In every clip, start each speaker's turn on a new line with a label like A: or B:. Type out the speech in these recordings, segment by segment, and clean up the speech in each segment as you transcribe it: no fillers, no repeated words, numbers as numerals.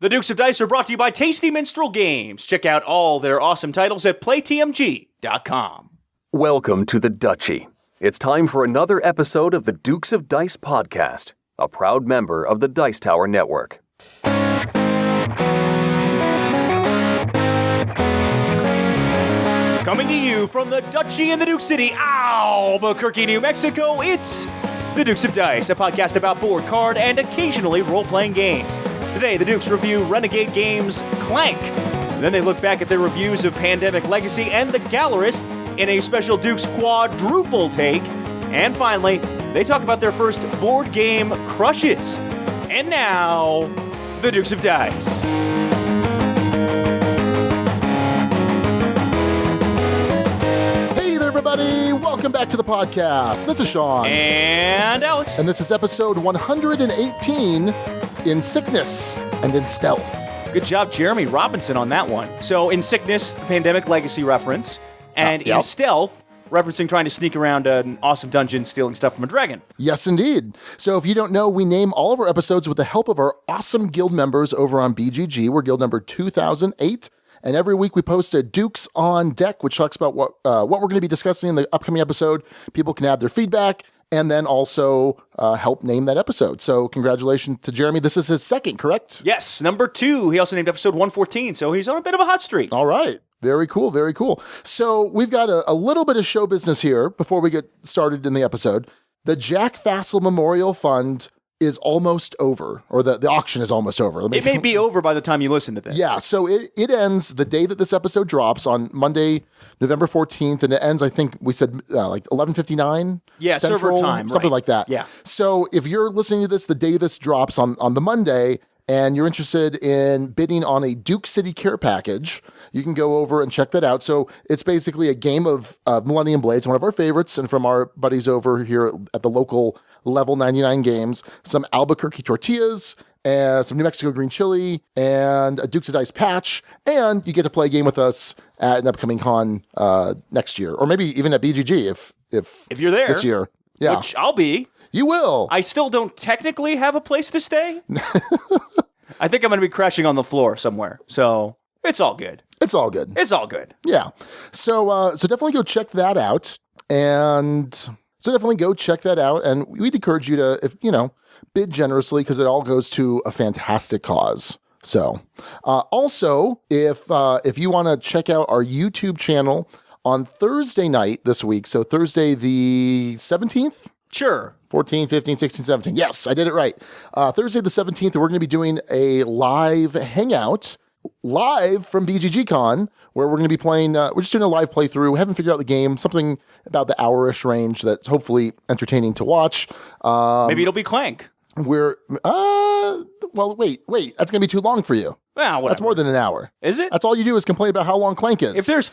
A: The Dukes of Dice are brought to you by Tasty Minstrel Games. Check out all their awesome titles at playtmg.com.
B: Welcome to the Duchy. It's time for another episode of the Dukes of Dice podcast, a proud member of the Dice Tower Network.
A: Coming to you from the Duchy in the Duke City, Albuquerque, New Mexico, it's the Dukes of Dice, a podcast about board, card, and occasionally role-playing games. Today, the Dukes review Renegade Games Clank. Then they look back at their reviews of Pandemic Legacy and the Gallerist in a special Dukes quadruple take. And finally, they talk about their first board game, Crushes. And now, the Dukes of Dice.
C: Hey there, everybody. Welcome back to the podcast. This is Sean.
A: And Alex.
C: And this is episode 118, In Sickness and in Stealth.
A: Good job, Jeremy Robinson, on that one. So, in Sickness, the Pandemic Legacy reference, and in Stealth, referencing trying to sneak around an awesome dungeon, stealing stuff from a dragon.
C: Yes, indeed. So if you don't know, we name all of our episodes with the help of our awesome guild members over on BGG. We're guild number 2008. And every week we post a Dukes on Deck, which talks about what we're going to be discussing in the upcoming episode. People can add their feedback and then also help name that episode. So congratulations to Jeremy. This is his second, correct?
A: Yes, number 2. He also named episode 114, so he's on a bit of a hot streak.
C: All right. Very cool, very cool. So we've got a little bit of show business here before we get started in the episode. The Jack Fassel Memorial Fund is almost over, or the auction is almost over.
A: It may be over by the time you listen to this.
C: Yeah, so it ends the day that this episode drops on Monday, November 14th, and it ends, I think we said, like 11:59?
A: Yeah,
C: Central,
A: server time,
C: something
A: right.
C: like that.
A: Yeah.
C: So if you're listening to this the day this drops on the Monday, and you're interested in bidding on a Duke City Care package, you can go over and check that out. So it's basically a game of Millennium Blades, one of our favorites, and from our buddies over here at the local Level 99 Games, some Albuquerque tortillas, and some New Mexico green chili, and a Dukes of Dice patch, and you get to play a game with us at an upcoming con next year, or maybe even at BGG if
A: you're there
C: this year. Yeah,
A: which I'll be.
C: You will.
A: I still don't technically have a place to stay. I think I'm going to be crashing on the floor somewhere, so it's all good.
C: It's all good.
A: It's all good.
C: Yeah. So definitely go check that out. And we'd encourage you to, bid generously because it all goes to a fantastic cause. So also, if you want to check out our YouTube channel on Thursday night this week, so Thursday the 17th?
A: Sure.
C: 14, 15, 16, 17. Yes, I did it right. Thursday the 17th, we're going to be doing a live hangout, live from BGG Con, where we're going to be playing, we're just doing a live playthrough. We haven't figured out the game, something about the hour-ish range that's hopefully entertaining to watch.
A: Maybe it'll be Clank.
C: Wait, that's going to be too long for you.
A: Well,
C: that's more than an hour.
A: Is it?
C: That's all you do is complain about how long Clank is.
A: If there's,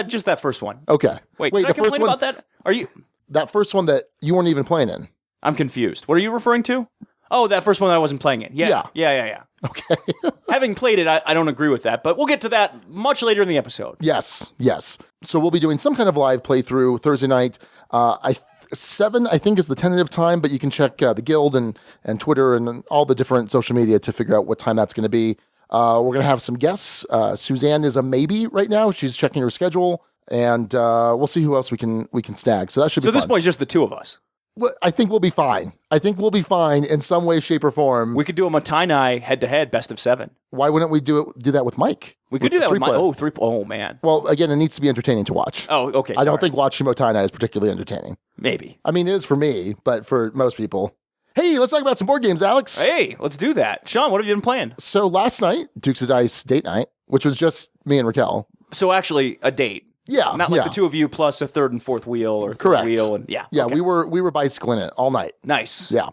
A: just that first one.
C: Okay.
A: Wait, did I complain about that? Are you...
C: That first one that you weren't even playing in.
A: I'm confused. What are you referring to? Oh, that first one that I wasn't playing in. Yeah.
C: Okay.
A: Having played it, I don't agree with that, but we'll get to that much later in the episode.
C: Yes. So we'll be doing some kind of live playthrough Thursday night. 7, I think, is the tentative time, but you can check the Guild and Twitter and all the different social media to figure out what time that's going to be. We're going to have some guests. Suzanne is a maybe right now. She's checking her schedule. And we'll see who else we can snag. So that should be fun.
A: So at this point, it's just the two of us.
C: Well, I think we'll be fine. In some way, shape, or form.
A: We could do a Matai head-to-head best of 7.
C: Why wouldn't we do that with Mike?
A: We could do that with Mike. Oh, man.
C: Well, again, it needs to be entertaining to watch.
A: Oh, okay.
C: I don't think watching Motai is particularly entertaining.
A: Maybe.
C: I mean, it is for me, but for most people. Hey, let's talk about some board games, Alex.
A: Hey, let's do that. Sean, what have you been playing?
C: So last night, Dukes of Dice date night, which was just me and Raquel.
A: So actually, a date.
C: Yeah,
A: not like the two of you plus a third and fourth wheel or
C: correct
A: wheel, and
C: okay. We were bicycling it all night.
A: Nice.
C: Yeah.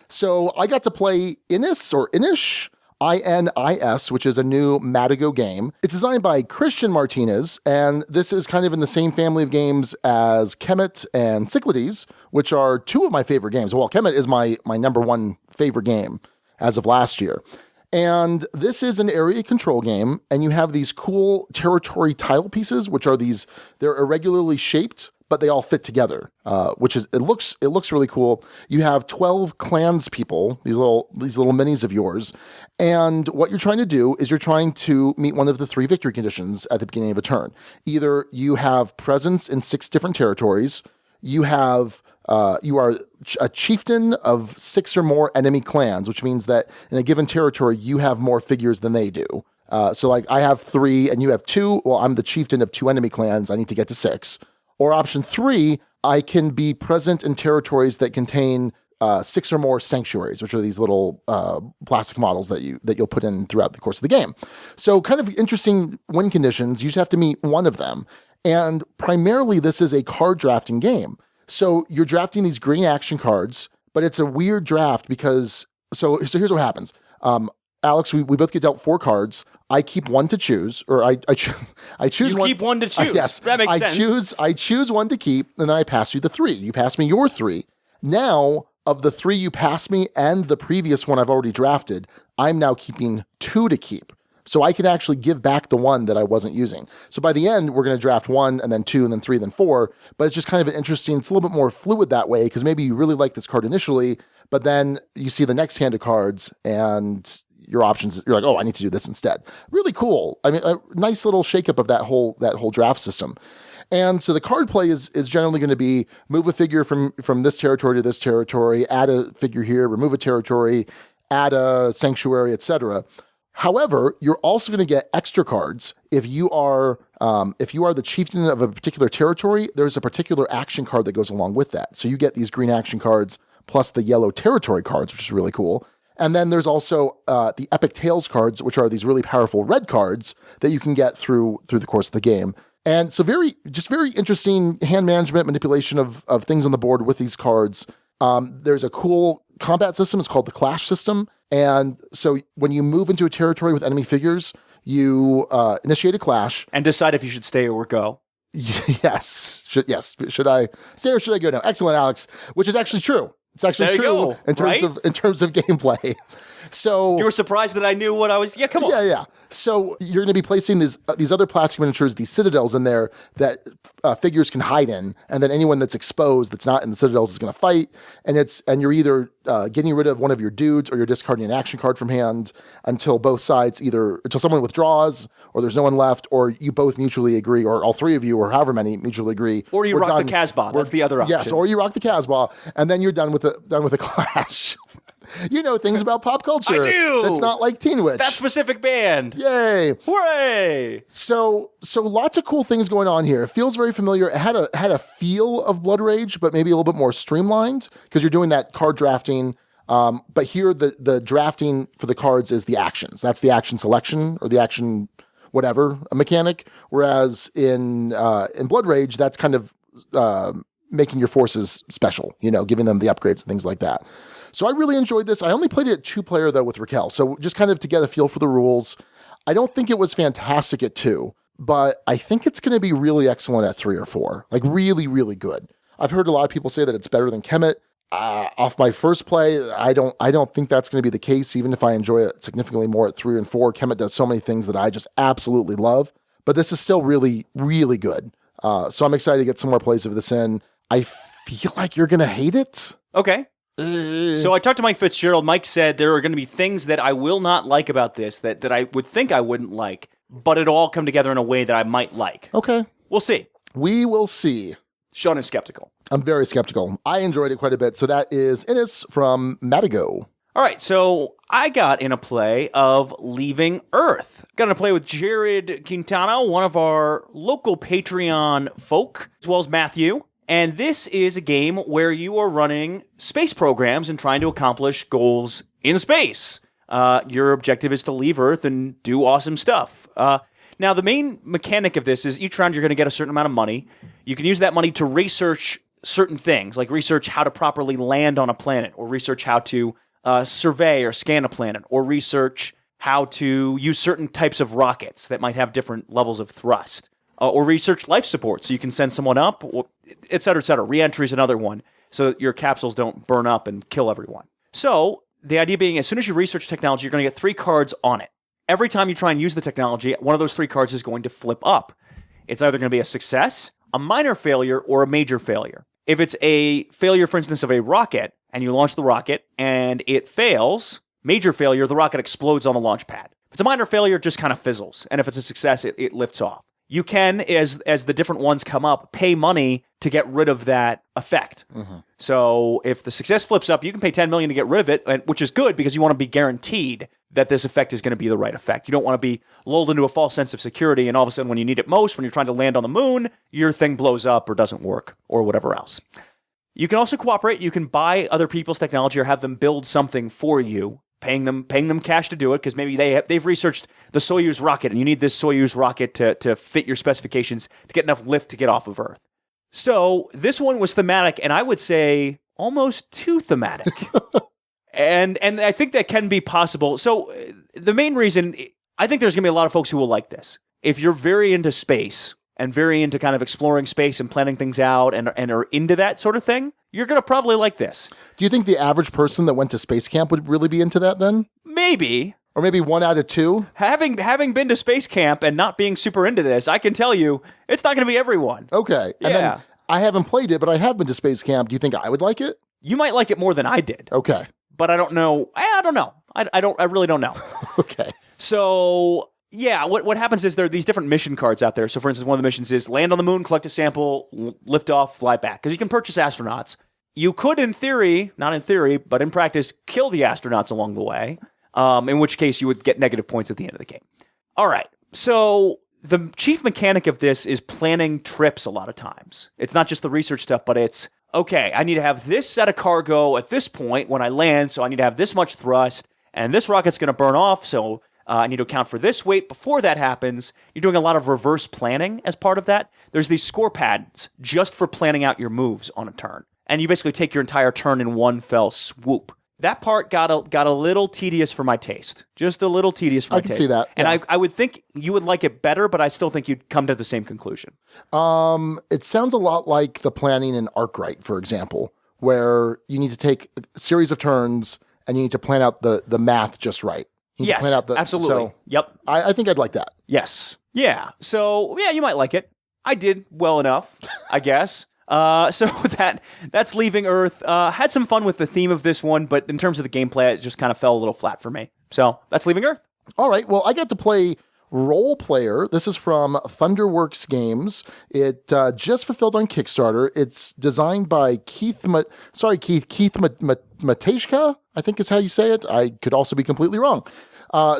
C: So I got to play Inis or Inis, INIS, which is a new Madigo game. It's designed by Christian Martinez, and this is kind of in the same family of games as Kemet and Cyclades, which are two of my favorite games. Well, Kemet is my number one favorite game as of last year. And this is an area control game, and you have these cool territory tile pieces, which are they're irregularly shaped but they all fit together, which is it looks really cool. You have 12 clans people, these little minis of yours, and what you're trying to do is you're trying to meet one of the 3 victory conditions at the beginning of a turn. Either you have presence in 6 different territories, you are a chieftain of 6 or more enemy clans, which means that in a given territory you have more figures than they do. So like I have 3 and you have 2. Well, I'm the chieftain of 2 enemy clans. I need to get to 6. Or option 3, I can be present in territories that contain 6 or more sanctuaries, which are these little plastic models that you'll put in throughout the course of the game. So kind of interesting win conditions. You just have to meet one of them. And primarily this is a card drafting game. So you're drafting these green action cards, but it's a weird draft because so here's what happens. Alex, we both get dealt 4 cards. I keep one to choose, or I choose
A: you
C: one.
A: You keep one to choose.
C: Yes,
A: that makes sense.
C: I choose one to keep, and then I pass you the 3. You pass me your 3. Now, of the 3 you pass me and the previous one I've already drafted, I'm now keeping 2 to keep. So I can actually give back the 1 that I wasn't using. So by the end, we're going to draft 1, and then 2, and then 3, then 4. But it's just kind of an interesting, it's a little bit more fluid that way, because maybe you really like this card initially, but then you see the next hand of cards, and your options, you're like, oh, I need to do this instead. Really cool. I mean, a nice little shakeup of that whole draft system. And so the card play is generally going to be move a figure from this territory to this territory, add a figure here, remove a territory, add a sanctuary, etc. However, you're also going to get extra cards if you are the chieftain of a particular territory. There's a particular action card that goes along with that. So you get these green action cards plus the yellow territory cards, which is really cool. And then there's also the Epic Tales cards, which are these really powerful red cards that you can get through the course of the game. And so very interesting hand management, manipulation of things on the board with these cards. There's a cool combat system. It's called the Clash system. And so when you move into a territory with enemy figures, you initiate a clash.
A: And decide if you should stay or go.
C: Yes. Should I stay or should I go now? Excellent, Alex. Which is actually true. It's actually true in terms of gameplay. So
A: you were surprised that I knew what I was. Yeah, come on.
C: Yeah. So you're going to be placing these other plastic miniatures, these citadels in there that figures can hide in, and then anyone that's exposed that's not in the citadels is going to fight. And you're either getting rid of one of your dudes or you're discarding an action card from hand until both sides until someone withdraws or there's no one left, or you both mutually agree, or all 3 of you, or however many mutually agree.
A: Or you rock the Casbah. That's the other option.
C: Yes, or you rock the Casbah, and then you're done with a clash. You know things about pop culture.
A: I do.
C: That's not like Teen Witch.
A: That specific band.
C: Yay!
A: Hooray!
C: So lots of cool things going on here. It feels very familiar. It had a feel of Blood Rage, but maybe a little bit more streamlined because you're doing that card drafting. But here the drafting for the cards is the actions. That's the action selection or the action whatever a mechanic. Whereas in Blood Rage, that's kind of making your forces special. Giving them the upgrades and things like that. So I really enjoyed this. I only played it at 2-player, though, with Raquel. So just kind of to get a feel for the rules. I don't think it was fantastic at 2, but I think it's going to be really excellent at 3 or 4. Like, really, really good. I've heard a lot of people say that it's better than Kemet. Off my first play, I don't think that's going to be the case, even if I enjoy it significantly more at 3 and 4. Kemet does so many things that I just absolutely love. But this is still really, really good. So I'm excited to get some more plays of this in. I feel like you're going to hate it.
A: Okay. So I talked to Mike Fitzgerald. Mike said there are going to be things that I will not like about this that I would think I wouldn't like, but it'll all come together in a way that I might like.
C: Okay.
A: We'll see.
C: We will see.
A: Sean is skeptical.
C: I'm very skeptical. I enjoyed it quite a bit. So that is Inis from Madigo.
A: All right, so I got in a play of Leaving Earth. Got in a play with Jared Quintana, one of our local Patreon folk, as well as Matthew. And this is a game where you are running space programs and trying to accomplish goals in space. Your objective is to leave Earth and do awesome stuff. Now, the main mechanic of this is each round you're going to get a certain amount of money. You can use that money to research certain things, like research how to properly land on a planet, or research how to survey or scan a planet, or research how to use certain types of rockets that might have different levels of thrust. Or research life support, so you can send someone up, et cetera, et cetera. Re-entry is another one, so that your capsules don't burn up and kill everyone. So, the idea being, as soon as you research technology, you're going to get 3 cards on it. Every time you try and use the technology, one of those 3 cards is going to flip up. It's either going to be a success, a minor failure or a major failure. If it's a failure, for instance, of a rocket, and you launch the rocket and it fails, major failure, the rocket explodes on the launch pad. If it's a minor failure, it just kind of fizzles. And if it's a success, it lifts off. You can, as the different ones come up, pay money to get rid of that effect. Mm-hmm. So if the success flips up, you can pay $10 million to get rid of it, which is good because you want to be guaranteed that this effect is going to be the right effect. You don't want to be lulled into a false sense of security, and all of a sudden when you need it most, when you're trying to land on the moon, your thing blows up or doesn't work or whatever else. You can also cooperate. You can buy other people's technology or have them build something for you, paying them cash to do it because maybe they've researched the Soyuz rocket and you need this Soyuz rocket to fit your specifications to get enough lift to get off of Earth. So this one was thematic, and I would say almost too thematic. And I think that can be possible. So the main reason, I think there's going to be a lot of folks who will like this. If you're very into space and very into kind of exploring space and planning things out and are into that sort of thing, you're going to probably like this.
C: Do you think the average person that went to space camp would really be into that then?
A: Maybe.
C: Or maybe 1 out of 2?
A: Having been to space camp and not being super into this, I can tell you it's not going to be everyone.
C: Okay.
A: Yeah.
C: And then I haven't played it, but I have been to space camp. Do you think I would like it?
A: You might like it more than I did.
C: Okay.
A: But I don't know. I don't know. I really don't know.
C: Okay.
A: So, yeah, what happens is there are these different mission cards out there. So, for instance, one of the missions is land on the moon, collect a sample, lift off, fly back. Because you can purchase astronauts. You could, in theory, not in theory, but in practice, kill the astronauts along the way, in which case you would get negative points at the end of the game. All right. So, the chief mechanic of this is planning trips a lot of times. It's not just the research stuff, but it's, okay, I need to have this set of cargo at this point when I land, so I need to have this much thrust, and this rocket's going to burn off, so I need to account for this weight before that happens. You're doing a lot of reverse planning as part of that. There's these score pads just for planning out your moves on a turn, and you basically take your entire turn in one fell swoop. That part got a little tedious for my taste. Just a little tedious for my taste.
C: I can see that. Yeah.
A: And I would think you would like it better, but I still think you'd come to the same conclusion.
C: It sounds a lot like the planning in Arkwright, for example, where you need to take a series of turns and you need to plan out the math just right.
A: Yes, absolutely.
C: So
A: yep.
C: I think I'd like that.
A: Yes. Yeah. So, yeah, you might like it. I did well enough, I guess. So that's Leaving Earth. Had some fun with the theme of this one, but in terms of the gameplay, it just kind of fell a little flat for me. So that's Leaving Earth.
C: All right. Well, I got to play Role Player. This is from Thunderworks Games. It just fulfilled on Kickstarter. It's designed by Keith Matejka, I think is how you say it. I could also be completely wrong.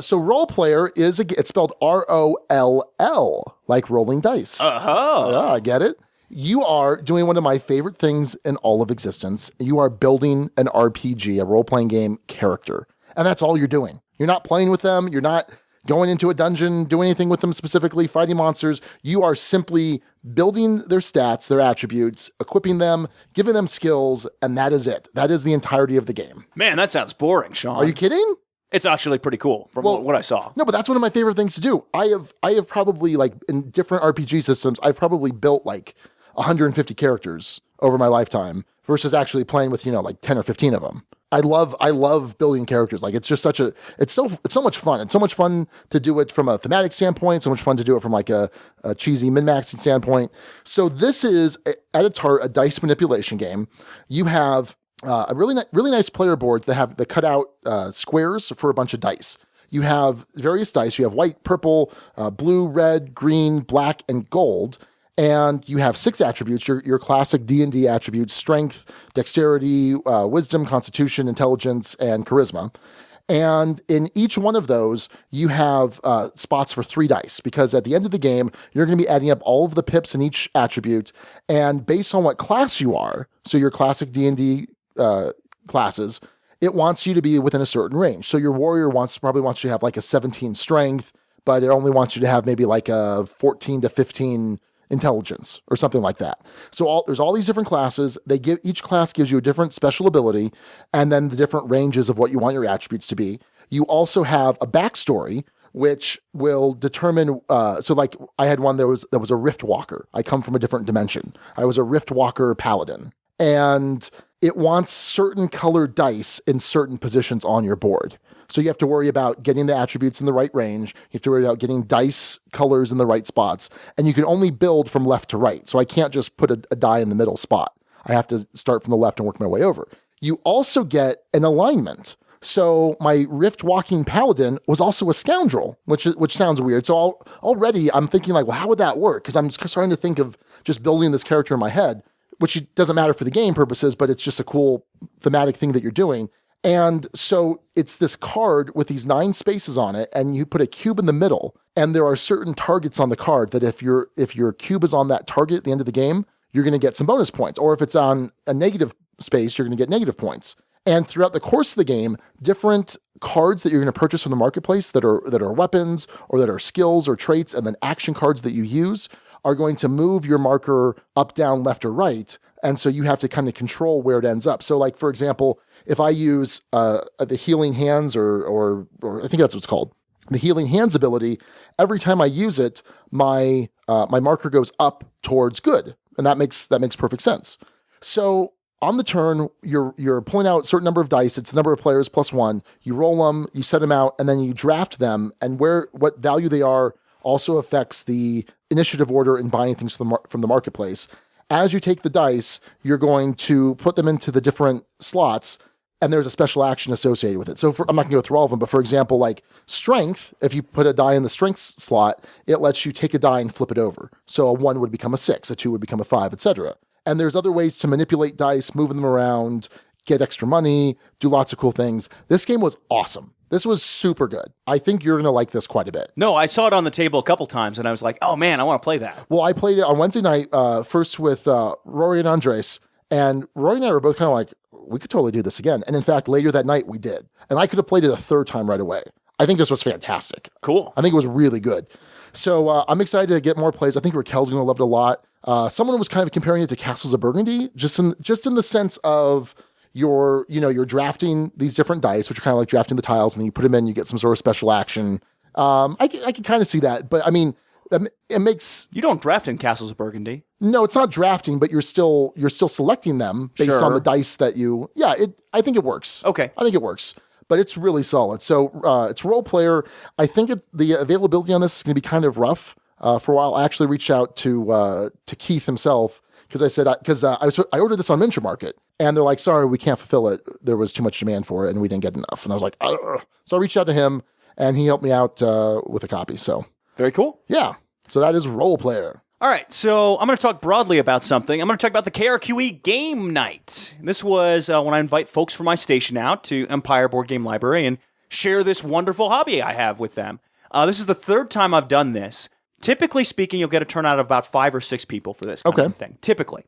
C: So Role Player it's spelled ROLL, like rolling dice.
A: Uh-huh.
C: Yeah, I get it. You are doing one of my favorite things in all of existence. You are building an RPG, a role-playing game character. And that's all you're doing. You're not playing with them. You're not going into a dungeon, doing anything with them specifically, fighting monsters. You are simply building their stats, their attributes, equipping them, giving them skills, and that is it. That is the entirety of the game.
A: Man, that sounds boring, Sean.
C: Are you kidding?
A: It's actually pretty cool from what I saw.
C: No, but that's one of my favorite things to do. I have probably, like, in different RPG systems, I've probably built, like, 150 characters over my lifetime versus actually playing with, 10 or 15 of them. I love building characters. Like, it's just it's so much fun. It's so much fun to do it from a thematic standpoint, so much fun to do it from like a cheesy min-maxing standpoint. So this is at its heart a dice manipulation game. You have a really nice player board that have the cutout squares for a bunch of dice. You have various dice. You have white, purple, blue, red, green, black, and gold. And you have 6 attributes, your classic D&D attributes: strength, dexterity, wisdom, constitution, intelligence, and charisma. And in each one of those, you have spots for 3 dice, because at the end of the game, you're going to be adding up all of the pips in each attribute. And based on what class you are, so your classic D&D classes, it wants you to be within a certain range. So your warrior probably wants you to have like a 17 strength, but it only wants you to have maybe like a 14 to 15 intelligence or something like that. So there's all these different classes. Each class gives you a different special ability, and then the different ranges of what you want your attributes to be. You also have a backstory, which will determine. So like I had one that was a Rift Walker. I come from a different dimension. I was a Rift Walker paladin, and it wants certain colored dice in certain positions on your board. So you have to worry about getting the attributes in the right range. You have to worry about getting dice colors in the right spots. And you can only build from left to right. So I can't just put a die in the middle spot. I have to start from the left and work my way over. You also get an alignment. So my Rift Walking Paladin was also a scoundrel, which sounds weird. So already I'm thinking like, well, how would that work? Because I'm starting to think of just building this character in my head, which doesn't matter for the game purposes, but it's just a cool thematic thing that you're doing. And so it's this card with these 9 spaces on it, and you put a cube in the middle, and there are certain targets on the card that if your cube is on that target at the end of the game, you're going to get some bonus points. Or if it's on a negative space, you're going to get negative points. And throughout the course of the game, different cards that you're going to purchase from the marketplace that are weapons or that are skills or traits, and then action cards that you use are going to move your marker up, down, left, or right. And so you have to kind of control where it ends up. So like, for example, if I use the Healing Hands or I think that's what it's called, the Healing Hands ability, every time I use it, my marker goes up towards good. And that makes perfect sense. So on the turn, you're pulling out a certain number of dice. It's the number of players plus 1. You roll them, you set them out, and then you draft them. And what value they are also affects the initiative order in buying things from the marketplace. As you take the dice, you're going to put them into the different slots, and there's a special action associated with it. So I'm not going to go through all of them, but for example, like strength, if you put a die in the strength slot, it lets you take a die and flip it over. So a 1 would become a 6, a 2 would become a 5, etc. And there's other ways to manipulate dice, moving them around, get extra money, do lots of cool things. This game was awesome. This was super good. I think you're going to like this quite a bit.
A: No, I saw it on the table a couple times, and I was like, oh man, I want to play that.
C: Well, I played it on Wednesday night, first with Rory and Andres, and Rory and I were both kind of like, we could totally do this again. And in fact, later that night we did. And I could have played it a third time right away. I think this was fantastic.
A: Cool.
C: I think it was really good. So I'm excited to get more plays. I think Raquel's going to love it a lot. Someone was kind of comparing it to Castles of Burgundy, just in the sense of you're drafting these different dice, which are kind of like drafting the tiles, and then you put them in, you get some sort of special action. I can kind of see that, but I mean, it makes...
A: You don't draft in Castles of Burgundy.
C: No, it's not drafting, but you're still selecting them based on the dice that you... Yeah, I think it works.
A: Okay.
C: I think it works, but it's really solid. So it's role player. I think the availability on this is going to be kind of rough for a while. I actually reached out to Keith himself because I said I ordered this on Minstrel Market, and they're like, sorry, we can't fulfill it. There was too much demand for it, and we didn't get enough. And I was like, ugh. So I reached out to him, and he helped me out with a copy. So
A: very cool.
C: Yeah. So that is role player.
A: All right, so I'm going to talk broadly about something. I'm going to talk about the KRQE Game Night. This was when I invite folks from my station out to Empire Board Game Library and share this wonderful hobby I have with them. This is the third time I've done this. Typically speaking, you'll get a turnout of about 5 or 6 people for this kind of thing. Typically.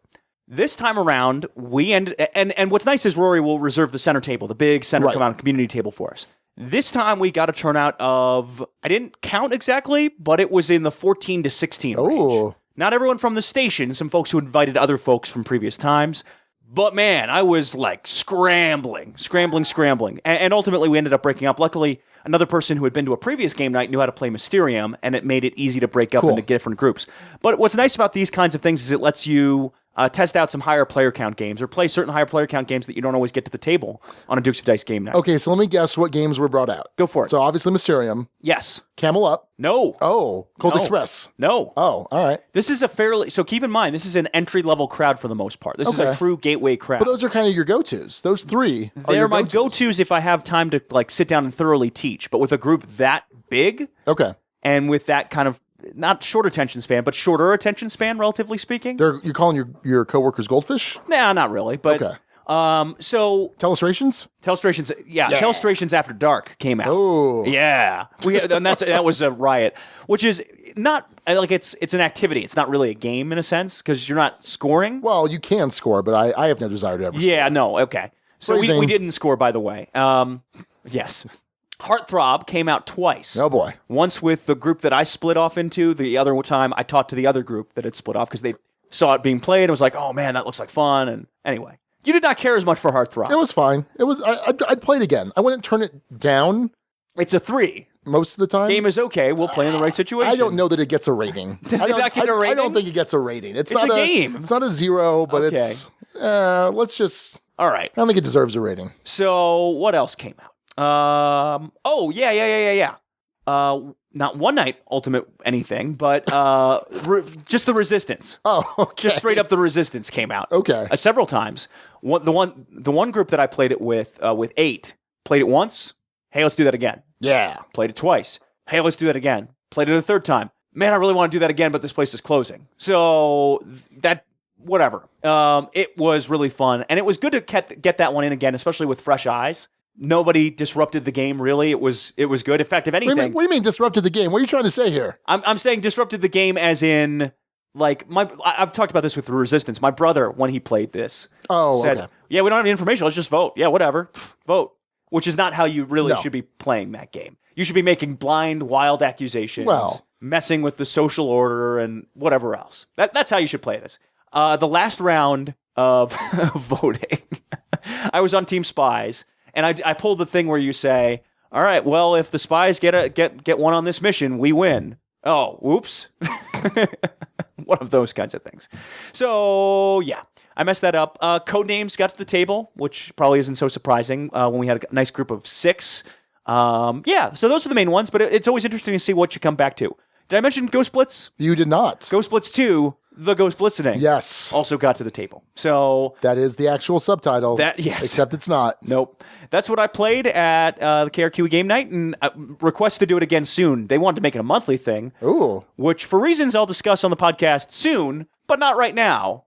A: This time around, we ended... And what's nice is Rory will reserve the center table, the big center community table for us. This time we got a turnout of... I didn't count exactly, but it was in the 14 to 16 range. Not everyone from the station, some folks who invited other folks from previous times. But man, I was like scrambling. And ultimately we ended up breaking up. Luckily, another person who had been to a previous game night knew how to play Mysterium, and it made it easy to break up into different groups. But what's nice about these kinds of things is it lets you test out some higher player count games or play certain higher player count games that you don't always get to the table on a Dukes of Dice game night.
C: Okay, so let me guess what games were brought out.
A: Go for it.
C: So obviously Mysterium.
A: Yes.
C: Camel Up.
A: No.
C: Oh, Colt Express.
A: No.
C: Oh, all right.
A: This is so keep in mind, this is an entry-level crowd for the most part. This is a true gateway crowd.
C: But those are kind of your go-tos. Those 3 are
A: They're
C: your
A: my go-tos if I have time to like sit down and thoroughly teach. But with a group that big, and with that kind of not short attention span, but shorter attention span, relatively speaking.
C: You're calling your coworkers goldfish?
A: Nah, not really. But so
C: Telestrations?
A: Telestrations After Dark came out.
C: Oh,
A: yeah, and that was a riot, which is not like it's an activity. It's not really a game in a sense because you're not scoring.
C: Well, you can score, but I have no desire to ever.
A: Yeah, no, okay. So we didn't score, by the way. Yes. Heartthrob came out twice.
C: Oh, boy.
A: Once with the group that I split off into. The other time I taught to the other group that had split off because they saw it being played and was like, oh, man, that looks like fun. And anyway, you did not care as much for Heartthrob.
C: It was fine. It was. I'd play it again. I wouldn't turn it down.
A: It's a 3.
C: Most of the time.
A: Game is okay. We'll play in the right situation.
C: I don't know that it gets a rating.
A: Does it not get a rating?
C: I don't think it gets a rating. It's not
A: a game.
C: It's not a 0, but it's... let's just...
A: All right.
C: I don't think it deserves a rating.
A: So what else came out? Oh, yeah. Not one night ultimate anything, but just the Resistance.
C: Oh, okay.
A: Just straight up the Resistance came out.
C: Okay.
A: Several times. The one group that I played it with 8, played it once. Hey, let's do that again.
C: Yeah.
A: Played it twice. Hey, let's do that again. Played it a third time. Man, I really want to do that again, but this place is closing. So whatever. It was really fun, and it was good to get that one in again, especially with fresh eyes. Nobody disrupted the game, really. It was good. In fact, if anything...
C: What do you mean disrupted the game? What are you trying to say here?
A: I'm saying disrupted the game as in, like, I've talked about this with Resistance. My brother, when he played this, said,
C: okay.
A: Yeah, we don't have any information. Let's just vote. Yeah, whatever. Vote. Which is not how you really should be playing that game. You should be making blind, wild accusations, messing with the social order and whatever else. That's how you should play this. The last round of voting, I was on Team Spies, and I pulled the thing where you say, all right, well, if the spies get one on this mission, we win. Oh, whoops. One of those kinds of things. So, yeah, I messed that up. Codenames got to the table, which probably isn't so surprising when we had a nice group of 6. Yeah, so those are the main ones, but it's always interesting to see what you come back to. Did I mention Ghost Blitz?
C: You did not.
A: Ghost Blitz 2, The Ghost Blitzening.
C: Yes.
A: Also got to the table. So
C: that is the actual subtitle.
A: Yes.
C: Except it's not.
A: Nope. That's what I played at the KRQ game night, and request to do it again soon. They wanted to make it a monthly thing.
C: Ooh.
A: Which, for reasons I'll discuss on the podcast soon, but not right now.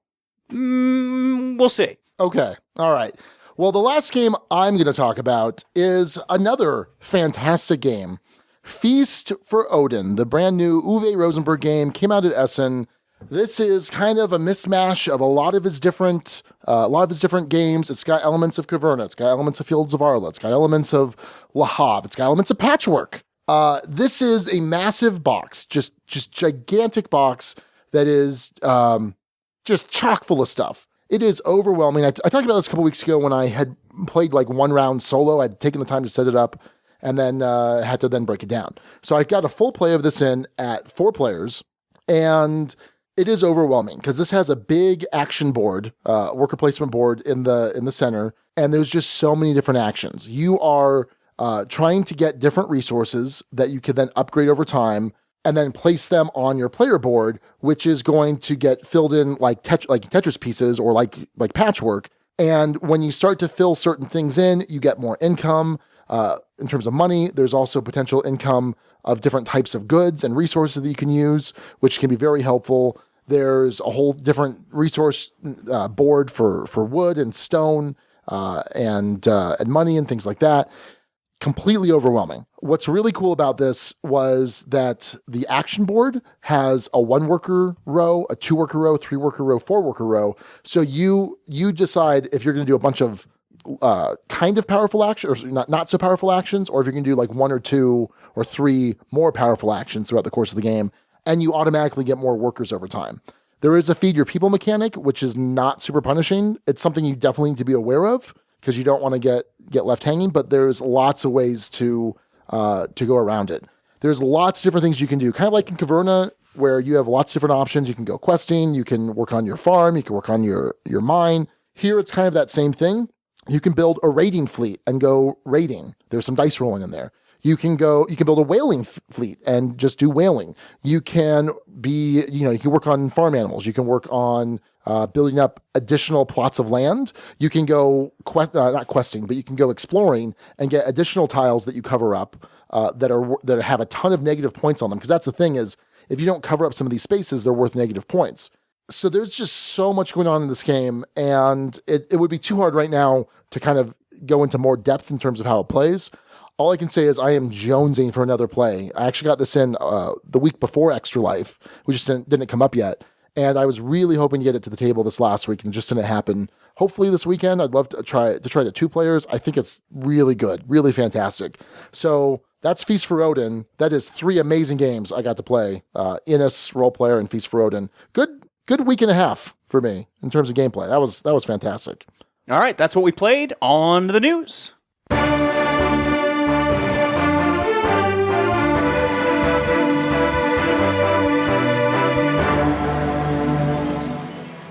A: We'll see.
C: Okay. All right. Well, the last game I'm going to talk about is another fantastic game. Feast for Odin, the brand new Uwe Rosenberg game, came out at Essen. This is kind of a mismatch of a lot of his different games. It's got elements of Caverna. It's got elements of Fields of Arla. It's got elements of Le Havre. It's got elements of Patchwork. This is a massive box, just gigantic box that is just chock full of stuff. It is overwhelming. I talked about this a couple weeks ago when I had played like one round solo. I'd taken the time to set it up and then had to then break it down. So I got a full play of this in at 4 players, and it is overwhelming because this has a big action board, worker placement board in the center, and there's just so many different actions. You are trying to get different resources that you can then upgrade over time, and then place them on your player board, which is going to get filled in like Tetris pieces or like patchwork. And when you start to fill certain things in, you get more income. In terms of money, there's also potential income of different types of goods and resources that you can use, which can be very helpful. There's a whole different resource board for wood and stone and money and things like that. Completely overwhelming. What's really cool about this was that the action board has a 1-worker row, a 2-worker row, 3-worker row, 4-worker row. So you decide if you're going to do a bunch of kind of powerful actions, or not so powerful actions, or if you're going to do like 1 or 2 or 3 more powerful actions throughout the course of the game, and you automatically get more workers over time. There is a feed your people mechanic, which is not super punishing. It's something you definitely need to be aware of because you don't want to get left hanging, but there's lots of ways to go around it. There's lots of different things you can do, kind of like in Caverna, where you have lots of different options. You can go questing, you can work on your farm, you can work on your mine. Here, it's kind of that same thing. You can build a raiding fleet and go raiding. There's some dice rolling in there. You can build a whaling fleet and just do whaling. You can you can work on farm animals. You can work on building up additional plots of land. You can go not questing, but you can go exploring and get additional tiles that you cover up that have a ton of negative points on them. Because that's the thing is, if you don't cover up some of these spaces, they're worth negative points. So there's just so much going on in this game, and it would be too hard right now to kind of go into more depth in terms of how it plays. All I can say is I am jonesing for another play. I actually got this in the week before Extra Life, which just didn't come up yet. And I was really hoping to get it to the table this last week, and it just didn't happen. Hopefully this weekend, I'd love to try to 2 players. I think it's really good, really fantastic. So that's Feast for Odin. That is 3 amazing games I got to play. Inis, Role Player, and Feast for Odin. Good week and a half for me in terms of gameplay. That was fantastic.
A: All right, that's what we played. On to the news.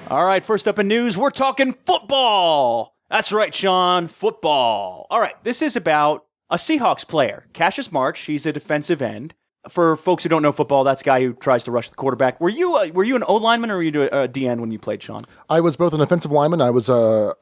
A: All right, first up in news, we're talking football. That's right, Sean, football. All right, this is about a Seahawks player, Cassius Marsh. He's a defensive end. For folks who don't know football, that's a guy who tries to rush the quarterback. Were you an O lineman or were you a DN when you played, Sean?
C: I was both an offensive lineman. I was a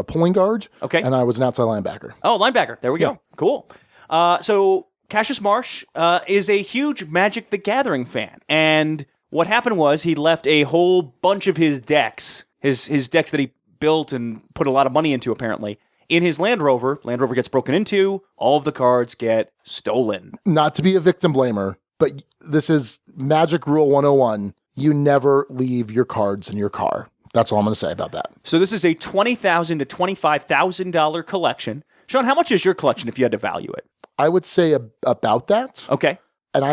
C: pulling guard.
A: Okay.
C: And I was an outside linebacker.
A: Oh, linebacker. There we go. Cool. So Cassius Marsh is a huge Magic the Gathering fan. And what happened was he left a whole bunch of his decks, his decks that he built and put a lot of money into, apparently, in his Land Rover. Land Rover gets broken into. All of the cards get stolen.
C: Not to be a victim blamer, but this is Magic Rule 101. You never leave your cards in your car. That's all I'm going to say about that.
A: So this is a $20,000 to $25,000 collection. Sean, how much is your collection if you had to value it?
C: I would say about that.
A: Okay.
C: And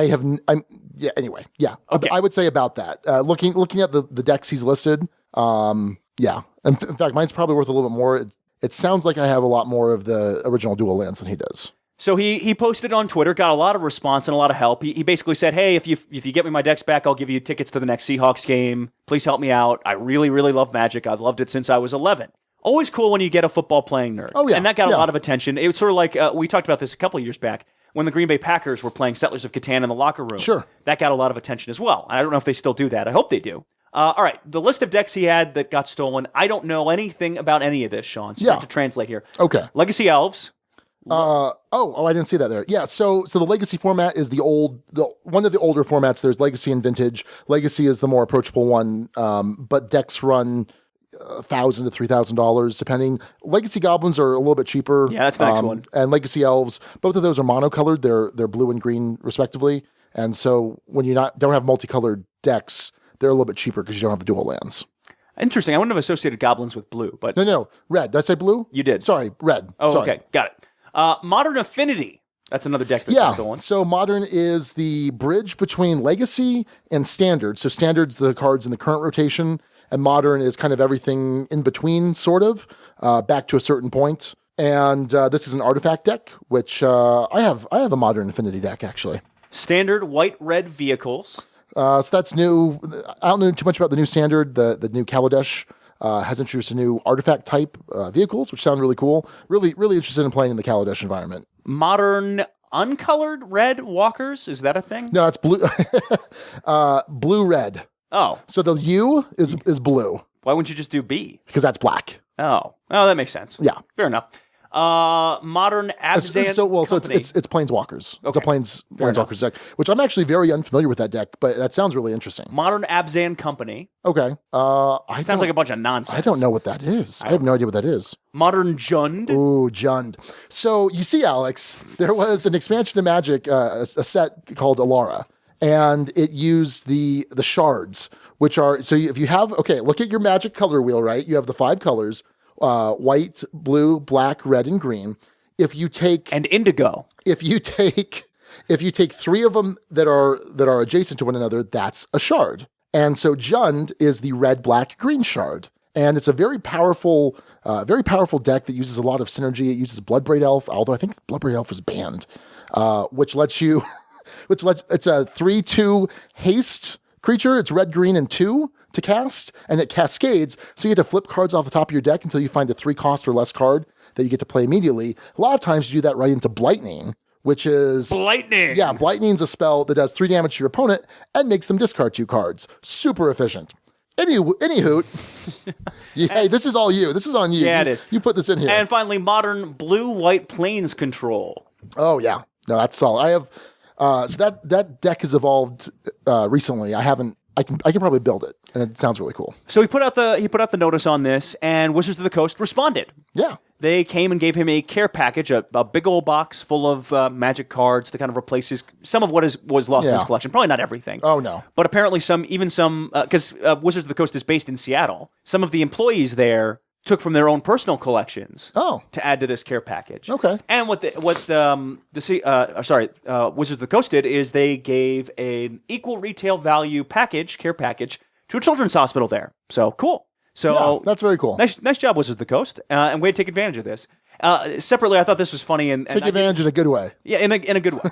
C: anyway.
A: Okay.
C: I would say about that. Looking at the decks he's listed, yeah. In fact, mine's probably worth a little bit more. It sounds like I have a lot more of the original dual lands than he does.
A: So he posted on Twitter, got a lot of response and a lot of help. He basically said, hey, if you get me my decks back, I'll give you tickets to the next Seahawks game. Please help me out. I really, really love Magic. I've loved it since I was 11. Always cool when you get a football playing nerd.
C: Oh, yeah.
A: And that got a lot of attention. It was sort of like, we talked about this a couple of years back, when the Green Bay Packers were playing Settlers of Catan in the locker room.
C: Sure.
A: That got a lot of attention as well. I don't know if they still do that. I hope they do. All right, the list of decks he had that got stolen, I don't know anything about any of this, Sean. So you have to translate here.
C: Okay.
A: Legacy Elves.
C: I didn't see that there. Yeah, so the Legacy format is one of the older formats. There's Legacy and Vintage. Legacy is the more approachable one, but decks run $1,000 to $3,000 depending. Legacy Goblins are a little bit cheaper.
A: Yeah, that's the next one.
C: And Legacy Elves, both of those are monocolored. They're blue and green respectively. And so when you don't have multicolored decks, they're a little bit cheaper because you don't have the dual lands.
A: Interesting. I wouldn't have associated goblins with blue, but
C: No, red. Did I say blue?
A: You did.
C: Sorry, red.
A: Oh,
C: Sorry.
A: okay, got it. Modern Affinity. That's another deck that's stolen.
C: So Modern is the bridge between Legacy and Standard. So Standard's the cards in the current rotation, and Modern is kind of everything in between, sort of, back to a certain point. And this is an artifact deck, which I have a Modern Affinity deck actually.
A: Standard white-red vehicles.
C: So that's new. I don't know too much about the new Standard. The new Kaladesh has introduced a new artifact type vehicles, which sound really cool. Really, really interested in playing in the Kaladesh environment.
A: Modern uncolored red walkers. Is that a thing?
C: No, it's blue. Blue-red.
A: Oh.
C: So the U is blue.
A: Why wouldn't you just do B?
C: Because that's black.
A: Oh, that makes sense.
C: Yeah.
A: Fair enough. Modern Abzan Company.
C: It's Planeswalkers.
A: Okay.
C: It's a Planeswalkers deck, which I'm actually very unfamiliar with that deck, but that sounds really interesting.
A: Modern Abzan Company.
C: Okay.
A: Sounds like a bunch of nonsense.
C: I don't know what that is. I have no idea what that is.
A: Modern Jund.
C: Ooh, Jund. So you see, Alex, there was an expansion of Magic, a set called Alara, and it used the shards, which are, so if you have, look at your Magic color wheel, right? You have the 5 colors. White, blue, black, red, and green. If you take
A: and indigo,
C: if you take 3 of them that are adjacent to one another, that's a shard. And so Jund is the red, black, green shard, and it's a very powerful deck that uses a lot of synergy. It uses Bloodbraid Elf, although I think Bloodbraid Elf was banned, which lets it's a 3/2 haste creature. It's red, green, and 2. To cast, and it cascades, so you get to flip cards off the top of your deck until you find a 3 cost or less card that you get to play immediately. A lot of times you do that right into Blightning, which is...
A: Blightning!
C: Yeah, Blightning's a spell that does 3 damage to your opponent and makes them discard 2 cards. Super efficient. Anywho, hey, this is all you. This is on you.
A: Yeah, it is.
C: You put this in here.
A: And finally, Modern Blue-White Plains Control.
C: Oh, yeah. No, that's solid. I have... so that deck has evolved recently. I can probably build it, and it sounds really cool.
A: So he put out the notice on this, and Wizards of the Coast responded.
C: Yeah.
A: They came and gave him a care package, a big old box full of Magic cards to kind of replace some of what was lost in his collection. Probably not everything.
C: Oh, no.
A: But apparently some, because Wizards of the Coast is based in Seattle, some of the employees there took from their own personal collections to add to this care package.
C: Okay.
A: And what Wizards of the Coast did is they gave an equal retail value care package to a children's hospital there. So cool. So
C: yeah, that's very cool.
A: Nice job, Wizards of the Coast, and way to take advantage of this. Separately, I thought this was funny. And
C: Take advantage in a good way.
A: Yeah, in a good way.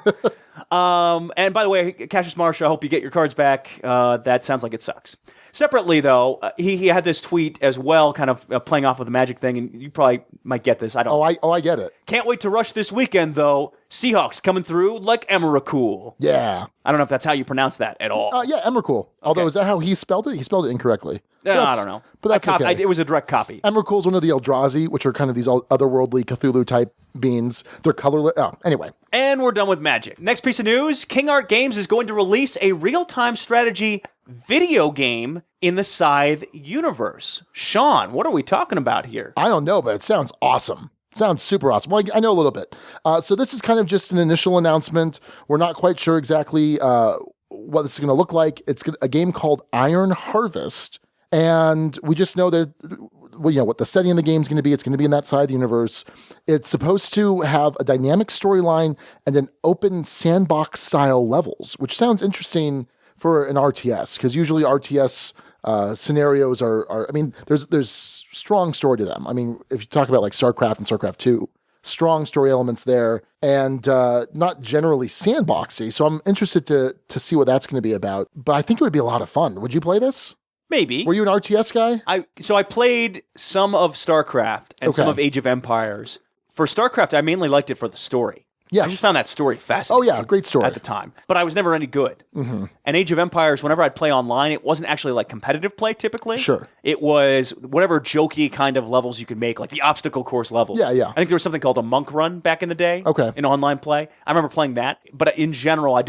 A: And by the way, Cassius Marsh, I hope you get your cards back. That sounds like it sucks. Separately, though, he had this tweet as well, kind of playing off of the Magic thing, and you probably might get this. I don't.
C: I get it.
A: Can't wait to rush this weekend, though. Seahawks coming through like Emrakul.
C: Yeah.
A: I don't know if that's how you pronounce that at all.
C: Yeah, Emrakul. Although, is that how he spelled it? He spelled it incorrectly.
A: I don't know.
C: But that's okay.
A: It was a direct copy.
C: Emrakul is one of the Eldrazi, which are kind of these otherworldly Cthulhu-type beings. They're colorless. Oh, anyway.
A: And we're done with Magic. Next piece of news, King Art Games is going to release a real-time strategy video game in the Scythe universe. Sean, what are we talking about here?
C: I don't know, but it sounds awesome. Sounds super awesome. Well, I know a little bit. So this is kind of just an initial announcement. We're not quite sure exactly what this is going to look like. It's a game called Iron Harvest. And we just know that, what the setting of the game is going to be. It's going to be in that Scythe universe. It's supposed to have a dynamic storyline and an open sandbox style levels, which sounds interesting for an RTS, because usually RTS scenarios are there's strong story to them. I mean, if you talk about like StarCraft and StarCraft 2, strong story elements there, and not generally sandboxy. So I'm interested to see what that's going to be about. But I think it would be a lot of fun. Would you play this?
A: Maybe.
C: Were you an RTS guy?
A: I played some of StarCraft and some of Age of Empires. For StarCraft, I mainly liked it for the story.
C: Yeah.
A: I just found that story fascinating.
C: Oh, yeah, great story.
A: At the time. But I was never any good. Mm-hmm. And Age of Empires, whenever I'd play online, it wasn't actually like competitive play typically.
C: Sure.
A: It was whatever jokey kind of levels you could make, like the obstacle course levels.
C: Yeah, yeah.
A: I think there was something called a monk run back in the day.
C: Okay.
A: In online play. I remember playing that. But in general, I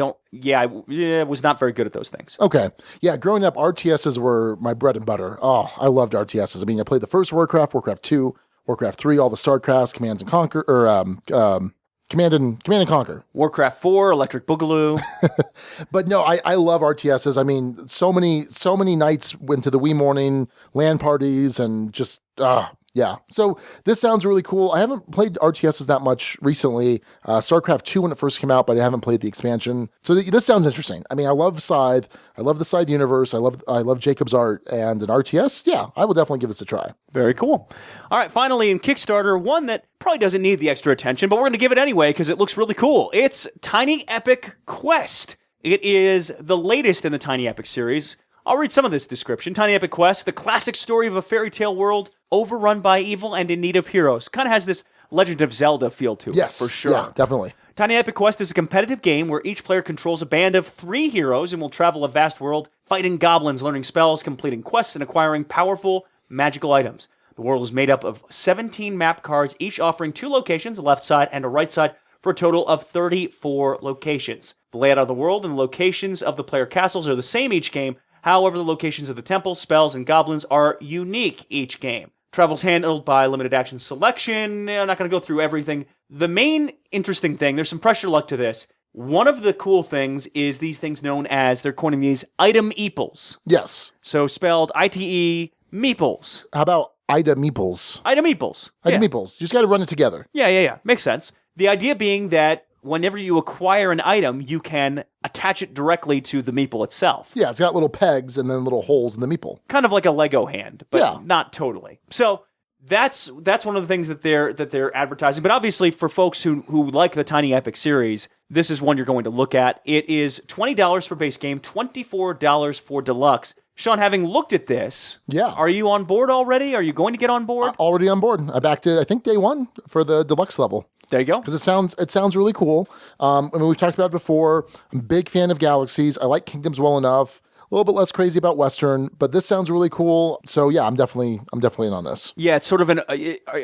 A: was not very good at those things.
C: Okay. Yeah, growing up, RTSs were my bread and butter. Oh, I loved RTSs. I mean, I played the first Warcraft, Warcraft 2, Warcraft 3, all the StarCrafts, Command and Conquer, Command and Conquer.
A: Warcraft 4, Electric Boogaloo.
C: But no, I love RTSs. I mean, so many nights went to the wee morning LAN parties and just, yeah. So this sounds really cool. I haven't played RTSs that much recently. StarCraft 2 when it first came out, but I haven't played the expansion. So this sounds interesting. I mean, I love Scythe. I love the Scythe universe. I love Jacob's art, and an RTS. Yeah, I will definitely give this a try.
A: Very cool. All right, finally in Kickstarter, one that probably doesn't need the extra attention, but we're going to give it anyway because it looks really cool. It's Tiny Epic Quest. It is the latest in the Tiny Epic series. I'll read some of this description. Tiny Epic Quest, the classic story of a fairy tale world overrun by evil and in need of heroes. Kind of has this Legend of Zelda feel to it, for sure.
C: Yeah, definitely.
A: Tiny Epic Quest is a competitive game where each player controls a band of 3 heroes and will travel a vast world, fighting goblins, learning spells, completing quests, and acquiring powerful magical items. The world is made up of 17 map cards, each offering 2 locations, a left side and a right side, for a total of 34 locations. The layout of the world and the locations of the player castles are the same each game. However, the locations of the temples, spells, and goblins are unique each game. Travel's handled by limited action selection. I'm not going to go through everything. The main interesting thing, there's some pressure luck to this. One of the cool things is these things known as, they're coining these item meeples.
C: Yes.
A: So spelled ITE meeples.
C: How about Ida Meeples?
A: Ida meeples.
C: Ida Meeples. You just got to run it together.
A: Yeah. Makes sense. The idea being that whenever you acquire an item, you can attach it directly to the meeple itself.
C: Yeah, it's got little pegs and then little holes in the meeple.
A: Kind of like a Lego hand, but not totally. So that's one of the things that they're advertising. But obviously, for folks who like the Tiny Epic series, this is one you're going to look at. It is $20 for base game, $24 for deluxe. Sean, having looked at this, are you on board already? Are you going to get on board?
C: Already on board. I backed it, I think, day 1 for the deluxe level.
A: There you go.
C: Because it sounds really cool. I mean, we've talked about it before. I'm a big fan of Galaxies. I like Kingdoms well enough. A little bit less crazy about Western, but this sounds really cool. So yeah, I'm definitely in on this.
A: Yeah, it's sort of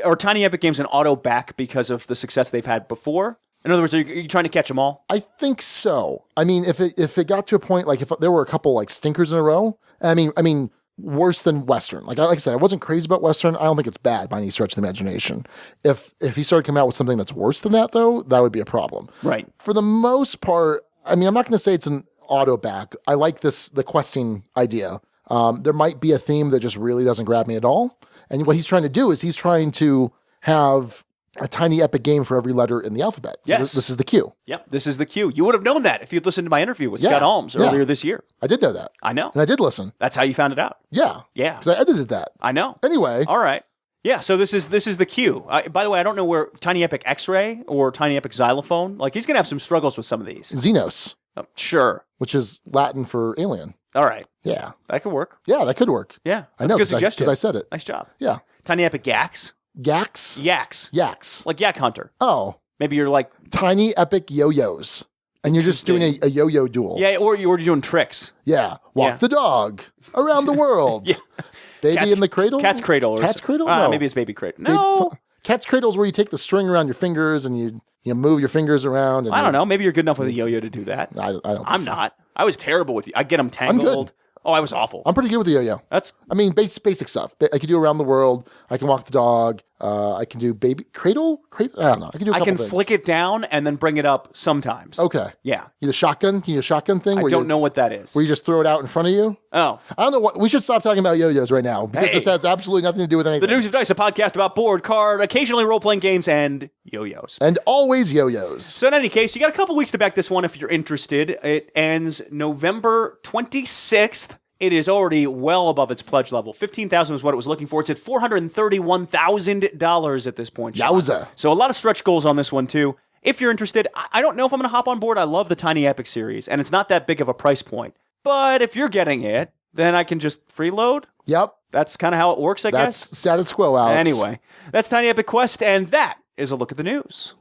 A: are Tiny Epic Games an auto back because of the success they've had before? In other words, are you trying to catch them all? I
C: think so. I mean, if it got to a point, like if there were a couple like stinkers in a row, I mean. Worse than Western. Like I said, I wasn't crazy about Western. I don't think it's bad by any stretch of the imagination. If he started coming out with something that's worse than that, though, that would be a problem.
A: Right.
C: For the most part, I mean, I'm not going to say it's an auto back. I like the questing idea. There might be a theme that just really doesn't grab me at all. And what he's trying to do is he's trying to have a tiny epic game for every letter in the alphabet. So
A: yes.
C: This is the Q.
A: Yep, this is the Q. You would have known that if you'd listened to my interview with Scott Holmes earlier this year.
C: I did know that.
A: I know.
C: And I did listen.
A: That's how you found it out.
C: Yeah.
A: Yeah.
C: Because I edited that.
A: I know.
C: Anyway.
A: All right. Yeah, so this is the cue. By the way, I don't know where Tiny Epic X-Ray or Tiny Epic Xylophone, like he's going to have some struggles with some of these.
C: Xenos.
A: Sure.
C: Which is Latin for alien.
A: All right.
C: Yeah.
A: That could work.
C: Yeah, that could work.
A: Yeah.
C: I know,
A: Good suggestion.
C: because I said it.
A: Nice job.
C: Yeah.
A: Tiny Epic Yaks.
C: Yaks?
A: Yaks. Like Yak Hunter.
C: Oh.
A: Maybe you're like...
C: Tiny Epic Yo-Yos. And you're just doing a yo-yo duel.
A: Yeah, or you're doing tricks.
C: Yeah. Walk the dog around the world.
A: Yeah.
C: Baby in the cradle?
A: Cat's cradle.
C: Cat's cradle? No.
A: Maybe it's baby cradle. No.
C: Cat's cradle is where you take the string around your fingers and you move your fingers around. And
A: I don't know. Maybe you're good enough with a yo-yo to do that.
C: I don't think
A: I'm
C: so.
A: not. I was terrible with you. I get them tangled.
C: I'm good.
A: Oh, I was awful.
C: I'm pretty good with the yo-yo. Basic stuff. I can do around the world. I can walk the dog. I can do baby cradle. I don't know. I can do a couple things.
A: Flick it down and then bring it up sometimes.
C: Okay.
A: Yeah.
C: You the shotgun? Can you do a shotgun thing?
A: I don't know what that is.
C: Where you just throw it out in front of you?
A: Oh.
C: I don't know what. We should stop talking about yo-yos right now because this has absolutely nothing to do with anything.
A: The Dukes of Dice, a podcast about board, card, occasionally role-playing games, and yo-yos.
C: And always yo-yos.
A: So in any case, you got a couple weeks to back this one if you're interested. It ends November 26th. It is already well above its pledge level. $15,000 was what it was looking for. It's at $431,000 at this point.
C: Yowza.
A: So a lot of stretch goals on this one, too. If you're interested, I don't know if I'm going to hop on board. I love the Tiny Epic series, and it's not that big of a price point. But if you're getting it, then I can just freeload.
C: Yep.
A: That's kind of how it works, I guess.
C: That's status quo, Alex.
A: Anyway, that's Tiny Epic Quest, and that is a look at the news.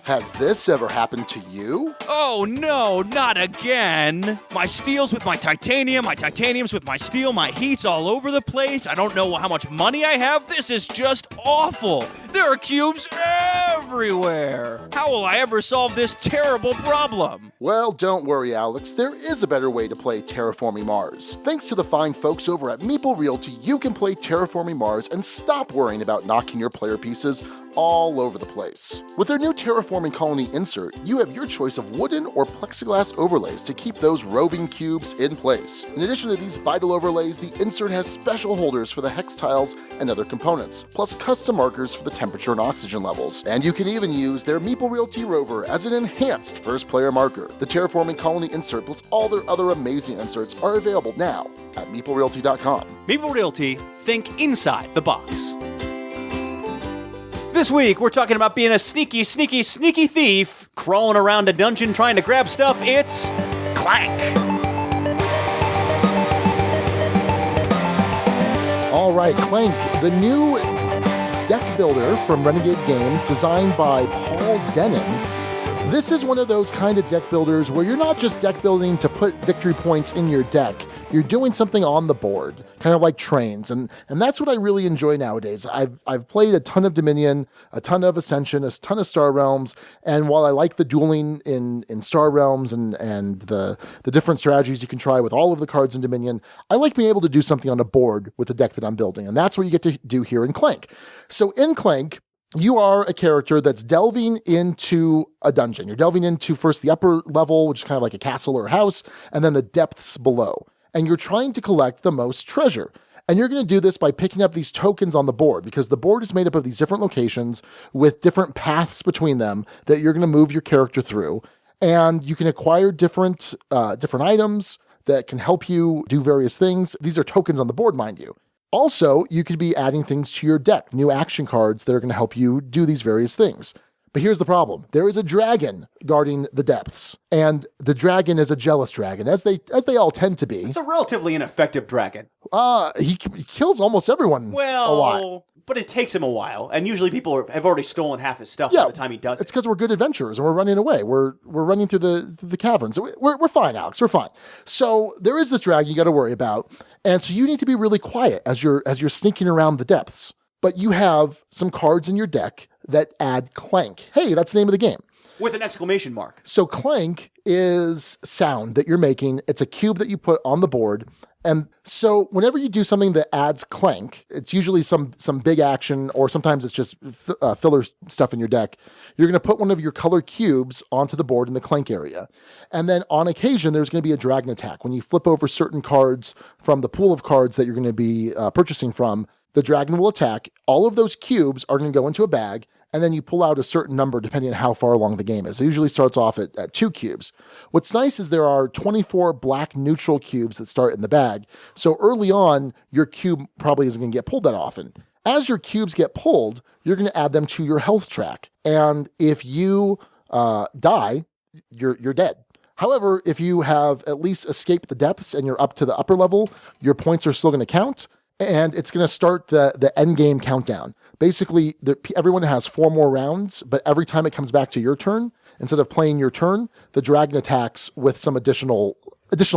C: Has this ever happened to you?
D: Oh no, not again! My steel's with my titanium's with my steel, my heat's all over the place, I don't know how much money I have, this is just awful! There are cubes everywhere! How will I ever solve this terrible problem?
C: Well, don't worry, Alex. There is a better way to play Terraforming Mars. Thanks to the fine folks over at Meeple Realty, you can play Terraforming Mars and stop worrying about knocking your player pieces all over the place. With their new Terraforming Colony insert, you have your choice of wooden or plexiglass overlays to keep those roving cubes in place. In addition to these vital overlays, the insert has special holders for the hex tiles and other components, plus custom markers for the temperature and oxygen levels. And you can even use their Meeple Realty rover as an enhanced first player marker. The Terraforming Colony insert plus all their other amazing inserts are available now at meeplerealty.com.
A: Meeple Realty, think inside the box. This week, we're talking about being a sneaky thief, crawling around a dungeon trying to grab stuff. It's Clank.
C: All right, Clank, the new deck builder from Renegade Games, designed by Paul Denon. This is one of those kind of deck builders where you're not just deck building to put victory points in your deck. You're doing something on the board, kind of like trains, and that's what I really enjoy nowadays. I've played a ton of Dominion, a ton of Ascension, a ton of Star Realms, and while I like the dueling in Star Realms and the different strategies you can try with all of the cards in Dominion, I like being able to do something on a board with the deck that I'm building, and that's what you get to do here in Clank. So in Clank, you are a character that's delving into a dungeon. You're delving into first the upper level, which is kind of like a castle or a house, and then the depths below. And you're trying to collect the most treasure. And you're going to do this by picking up these tokens on the board, because the board is made up of these different locations with different paths between them that you're going to move your character through. And you can acquire different items that can help you do various things. These are tokens on the board, mind you. Also, you could be adding things to your deck, new action cards that are going to help you do these various things. But here's the problem. There is a dragon guarding the depths, and the dragon is a jealous dragon, as they all tend to be.
A: It's a relatively ineffective dragon.
C: He kills almost everyone a lot.
A: But it takes him a while, and usually people have already stolen half his stuff by the time he does it.
C: It's because we're good adventurers, and we're running away. We're running through the caverns. We're fine, Alex. We're fine. So there is this dragon you got to worry about, and so you need to be really quiet as you're sneaking around the depths. But you have some cards in your deck that add Clank. Hey, that's the name of the game.
A: With an exclamation mark.
C: So Clank is sound that you're making. It's a cube that you put on the board. And so whenever you do something that adds Clank, it's usually some big action, or sometimes it's just filler stuff in your deck. You're going to put one of your color cubes onto the board in the Clank area. And then on occasion, there's going to be a dragon attack. When you flip over certain cards from the pool of cards that you're going to be purchasing from, the dragon will attack. All of those cubes are going to go into a bag, and then you pull out a certain number depending on how far along the game is. It usually starts off at 2 cubes. What's nice is there are 24 black neutral cubes that start in the bag. So early on, your cube probably isn't going to get pulled that often. As your cubes get pulled, you're going to add them to your health track. And if you die, you're dead. However, if you have at least escaped the depths and you're up to the upper level, your points are still going to count, and it's going to start the end game countdown. Basically, everyone has 4 more rounds, but every time it comes back to your turn, instead of playing your turn, the dragon attacks with some additional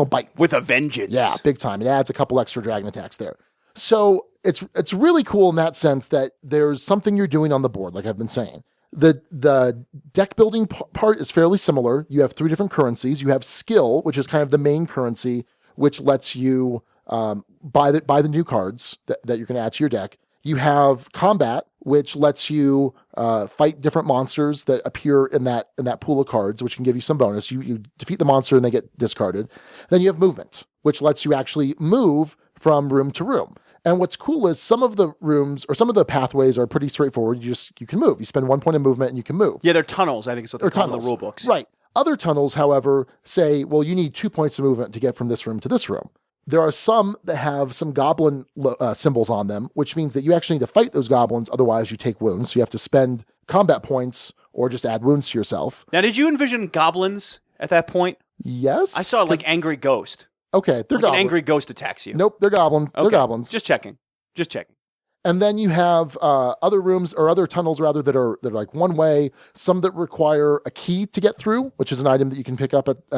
C: bite.
A: With a vengeance.
C: Yeah, big time. It adds a couple extra dragon attacks there. So it's really cool in that sense that there's something you're doing on the board, like I've been saying. The deck building part is fairly similar. You have 3 different currencies. You have skill, which is kind of the main currency, which lets you buy the new cards that you're going to add to your deck. You have combat, which lets you fight different monsters that appear in that pool of cards, which can give you some bonus. You defeat the monster and they get discarded. Then you have movement, which lets you actually move from room to room. And what's cool is some of the rooms or some of the pathways are pretty straightforward. You can move. You spend 1 point of movement and you can move.
A: Yeah, they're tunnels, I think is what they're called in the rule books.
C: Right. Other tunnels, however, say, well, you need 2 points of movement to get from this room to this room. There are some that have some goblin symbols on them, which means that you actually need to fight those goblins. Otherwise, you take wounds. So you have to spend combat points or just add wounds to yourself.
A: Now, did you envision goblins at that point?
C: Yes.
A: I saw like angry ghost.
C: Okay, they're
A: like
C: goblins.
A: An angry ghost attacks you.
C: Nope, they're goblins.
A: Okay.
C: They're goblins.
A: Just checking.
C: And then you have other rooms or other tunnels rather that are like one way. Some that require a key to get through, which is an item that you can pick up at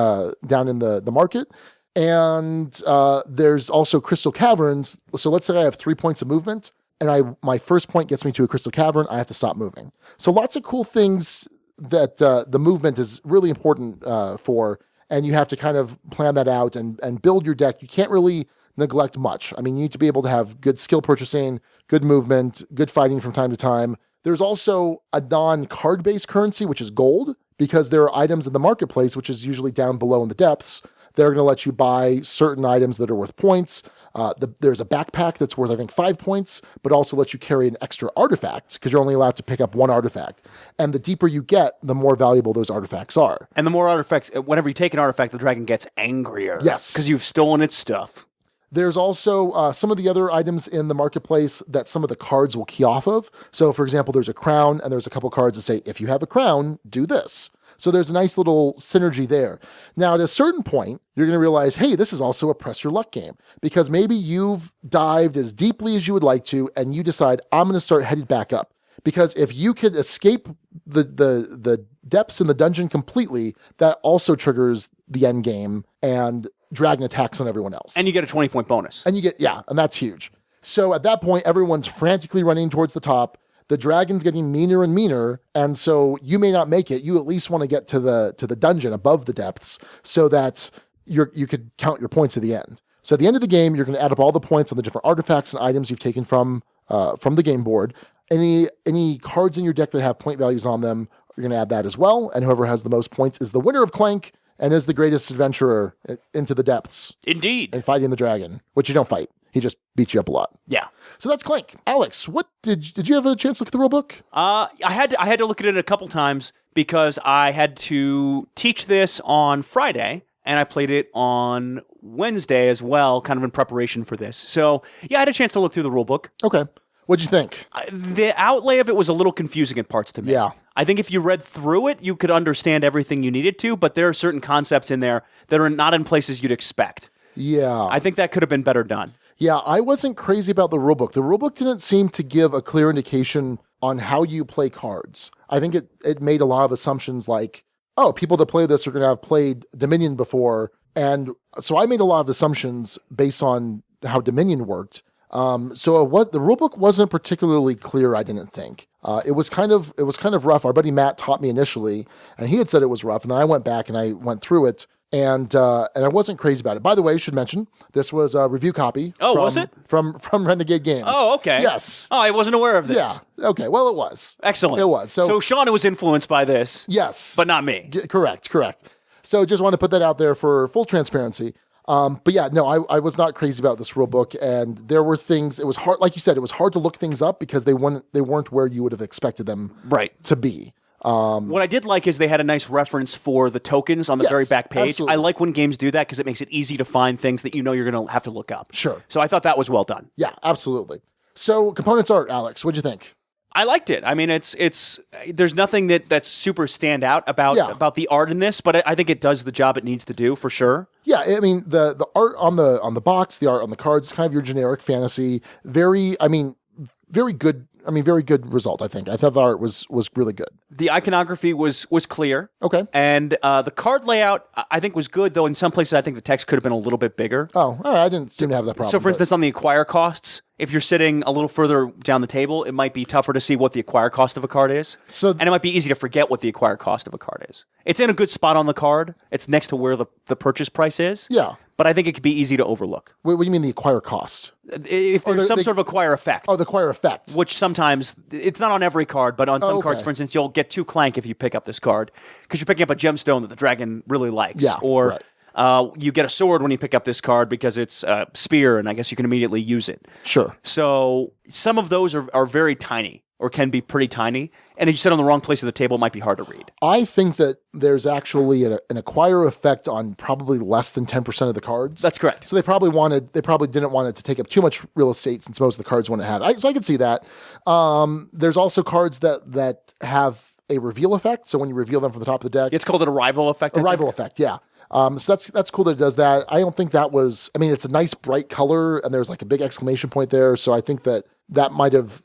C: down in the market. And there's also crystal caverns. So let's say I have 3 points of movement, and my first point gets me to a crystal cavern. I have to stop moving. So lots of cool things that the movement is really important for. And you have to kind of plan that out and build your deck. You can't really neglect much. I mean, you need to be able to have good skill purchasing, good movement, good fighting from time to time. There's also a non-card-based currency, which is gold, because there are items in the marketplace, which is usually down below in the depths. They're going to let you buy certain items that are worth points. There's a backpack that's worth, I think, 5 points, but also lets you carry an extra artifact because you're only allowed to pick up 1 artifact. And the deeper you get, the more valuable those artifacts are.
A: And the more artifacts, whenever you take an artifact, the dragon gets angrier.
C: Yes.
A: Because you've stolen its stuff.
C: There's also some of the other items in the marketplace that some of the cards will key off of. So, for example, there's a crown, and there's a couple cards that say, if you have a crown, do this. So there's a nice little synergy there. Now, at a certain point, you're going to realize, hey, this is also a press your luck game, because maybe you've dived as deeply as you would like to, and you decide, I'm going to start heading back up. Because if you could escape the depths in the dungeon completely, that also triggers the end game and dragon attacks on everyone else.
A: And you get a 20-point bonus.
C: And and that's huge. So at that point, everyone's frantically running towards the top. The dragon's getting meaner and meaner, and so you may not make it. You at least want to get to the dungeon above the depths so that you could count your points at the end. So at the end of the game, you're going to add up all the points on the different artifacts and items you've taken from the game board. Any cards in your deck that have point values on them, you're going to add that as well. And whoever has the most points is the winner of Clank and is the greatest adventurer into the depths.
A: Indeed.
C: And fighting the dragon, which you don't fight. He just beats you up a lot.
A: Yeah.
C: So that's Clank. Alex, what did you have a chance to look at the rule book?
A: I had to look at it a couple times because I had to teach this on Friday, and I played it on Wednesday as well, kind of in preparation for this. So yeah, I had a chance to look through the rule book.
C: Okay. What'd you think?
A: The outlay of it was a little confusing in parts to me.
C: Yeah.
A: I think if you read through it, you could understand everything you needed to, but there are certain concepts in there that are not in places you'd expect.
C: Yeah.
A: I think that could have been better done.
C: Yeah, I wasn't crazy about the rulebook. The rulebook didn't seem to give a clear indication on how you play cards. I think it made a lot of assumptions like, oh, people that play this are going to have played Dominion before. And so I made a lot of assumptions based on how Dominion worked. So the rulebook wasn't particularly clear, I didn't think. It was kind of rough. Our buddy Matt taught me initially, and he had said it was rough. And then I went back and I went through it. And I wasn't crazy about it. By the way, I should mention, this was a review copy.
A: Oh, was it?
C: From Renegade Games.
A: Oh, okay.
C: Yes.
A: Oh, I wasn't aware of this.
C: Yeah. Okay. Well, it was.
A: Excellent.
C: It was.
A: So Shauna was influenced by this.
C: Yes.
A: But not me.
C: Correct. So just want to put that out there for full transparency. But yeah, no, I was not crazy about this rule book, and there were things. It was hard, like you said, it was hard to look things up because they weren't where you would have expected them to be.
A: What I did like is they had a nice reference for the tokens on the very back page.
C: Absolutely.
A: I like when games do that because it makes it easy to find things that you're going to have to look up.
C: Sure.
A: So I thought that was well done.
C: Yeah, absolutely. So components art, Alex, what'd you think?
A: I liked it. I mean, it's there's nothing that's super stand out about the art in this, but I think it does the job it needs to do for sure.
C: Yeah, I mean the art on the box, the art on the cards is kind of your generic fantasy. Very good. I mean, very good result, I think. I thought the art was really good.
A: The iconography was clear.
C: Okay.
A: And the card layout, I think, was good, though in some places I think the text could have been a little bit bigger.
C: Oh, all right. I didn't seem to have that problem.
A: So, for instance, on the acquire costs, if you're sitting a little further down the table, it might be tougher to see what the acquire cost of a card is. And it might be easy to forget what the acquire cost of a card is. It's in a good spot on the card. It's next to where the purchase price is.
C: Yeah.
A: But I think it could be easy to overlook.
C: What do you mean the acquire cost?
A: If there's some sort of acquire effect.
C: Oh, the acquire effect.
A: Which sometimes, it's not on every card, but on some cards, for instance, you'll get 2 Clank if you pick up this card, because you're picking up a gemstone that the dragon really likes.
C: Yeah,
A: or you get a sword when you pick up this card because it's a spear, and I guess you can immediately use it.
C: Sure.
A: So some of those are very tiny, or can be pretty tiny, and if you sit on the wrong place of the table, it might be hard to read.
C: I think that there's actually an acquire effect on probably less than 10% of the cards.
A: That's correct.
C: So they probably didn't want it to take up too much real estate since most of the cards wouldn't have it. So I could see that. There's also cards that have a reveal effect. So when you reveal them from the top of the deck,
A: It's called an arrival effect.
C: arrival effect. Yeah. So that's cool that it does that. I don't think that was. I mean, it's a nice bright color, and there's like a big exclamation point there. So I think that might have.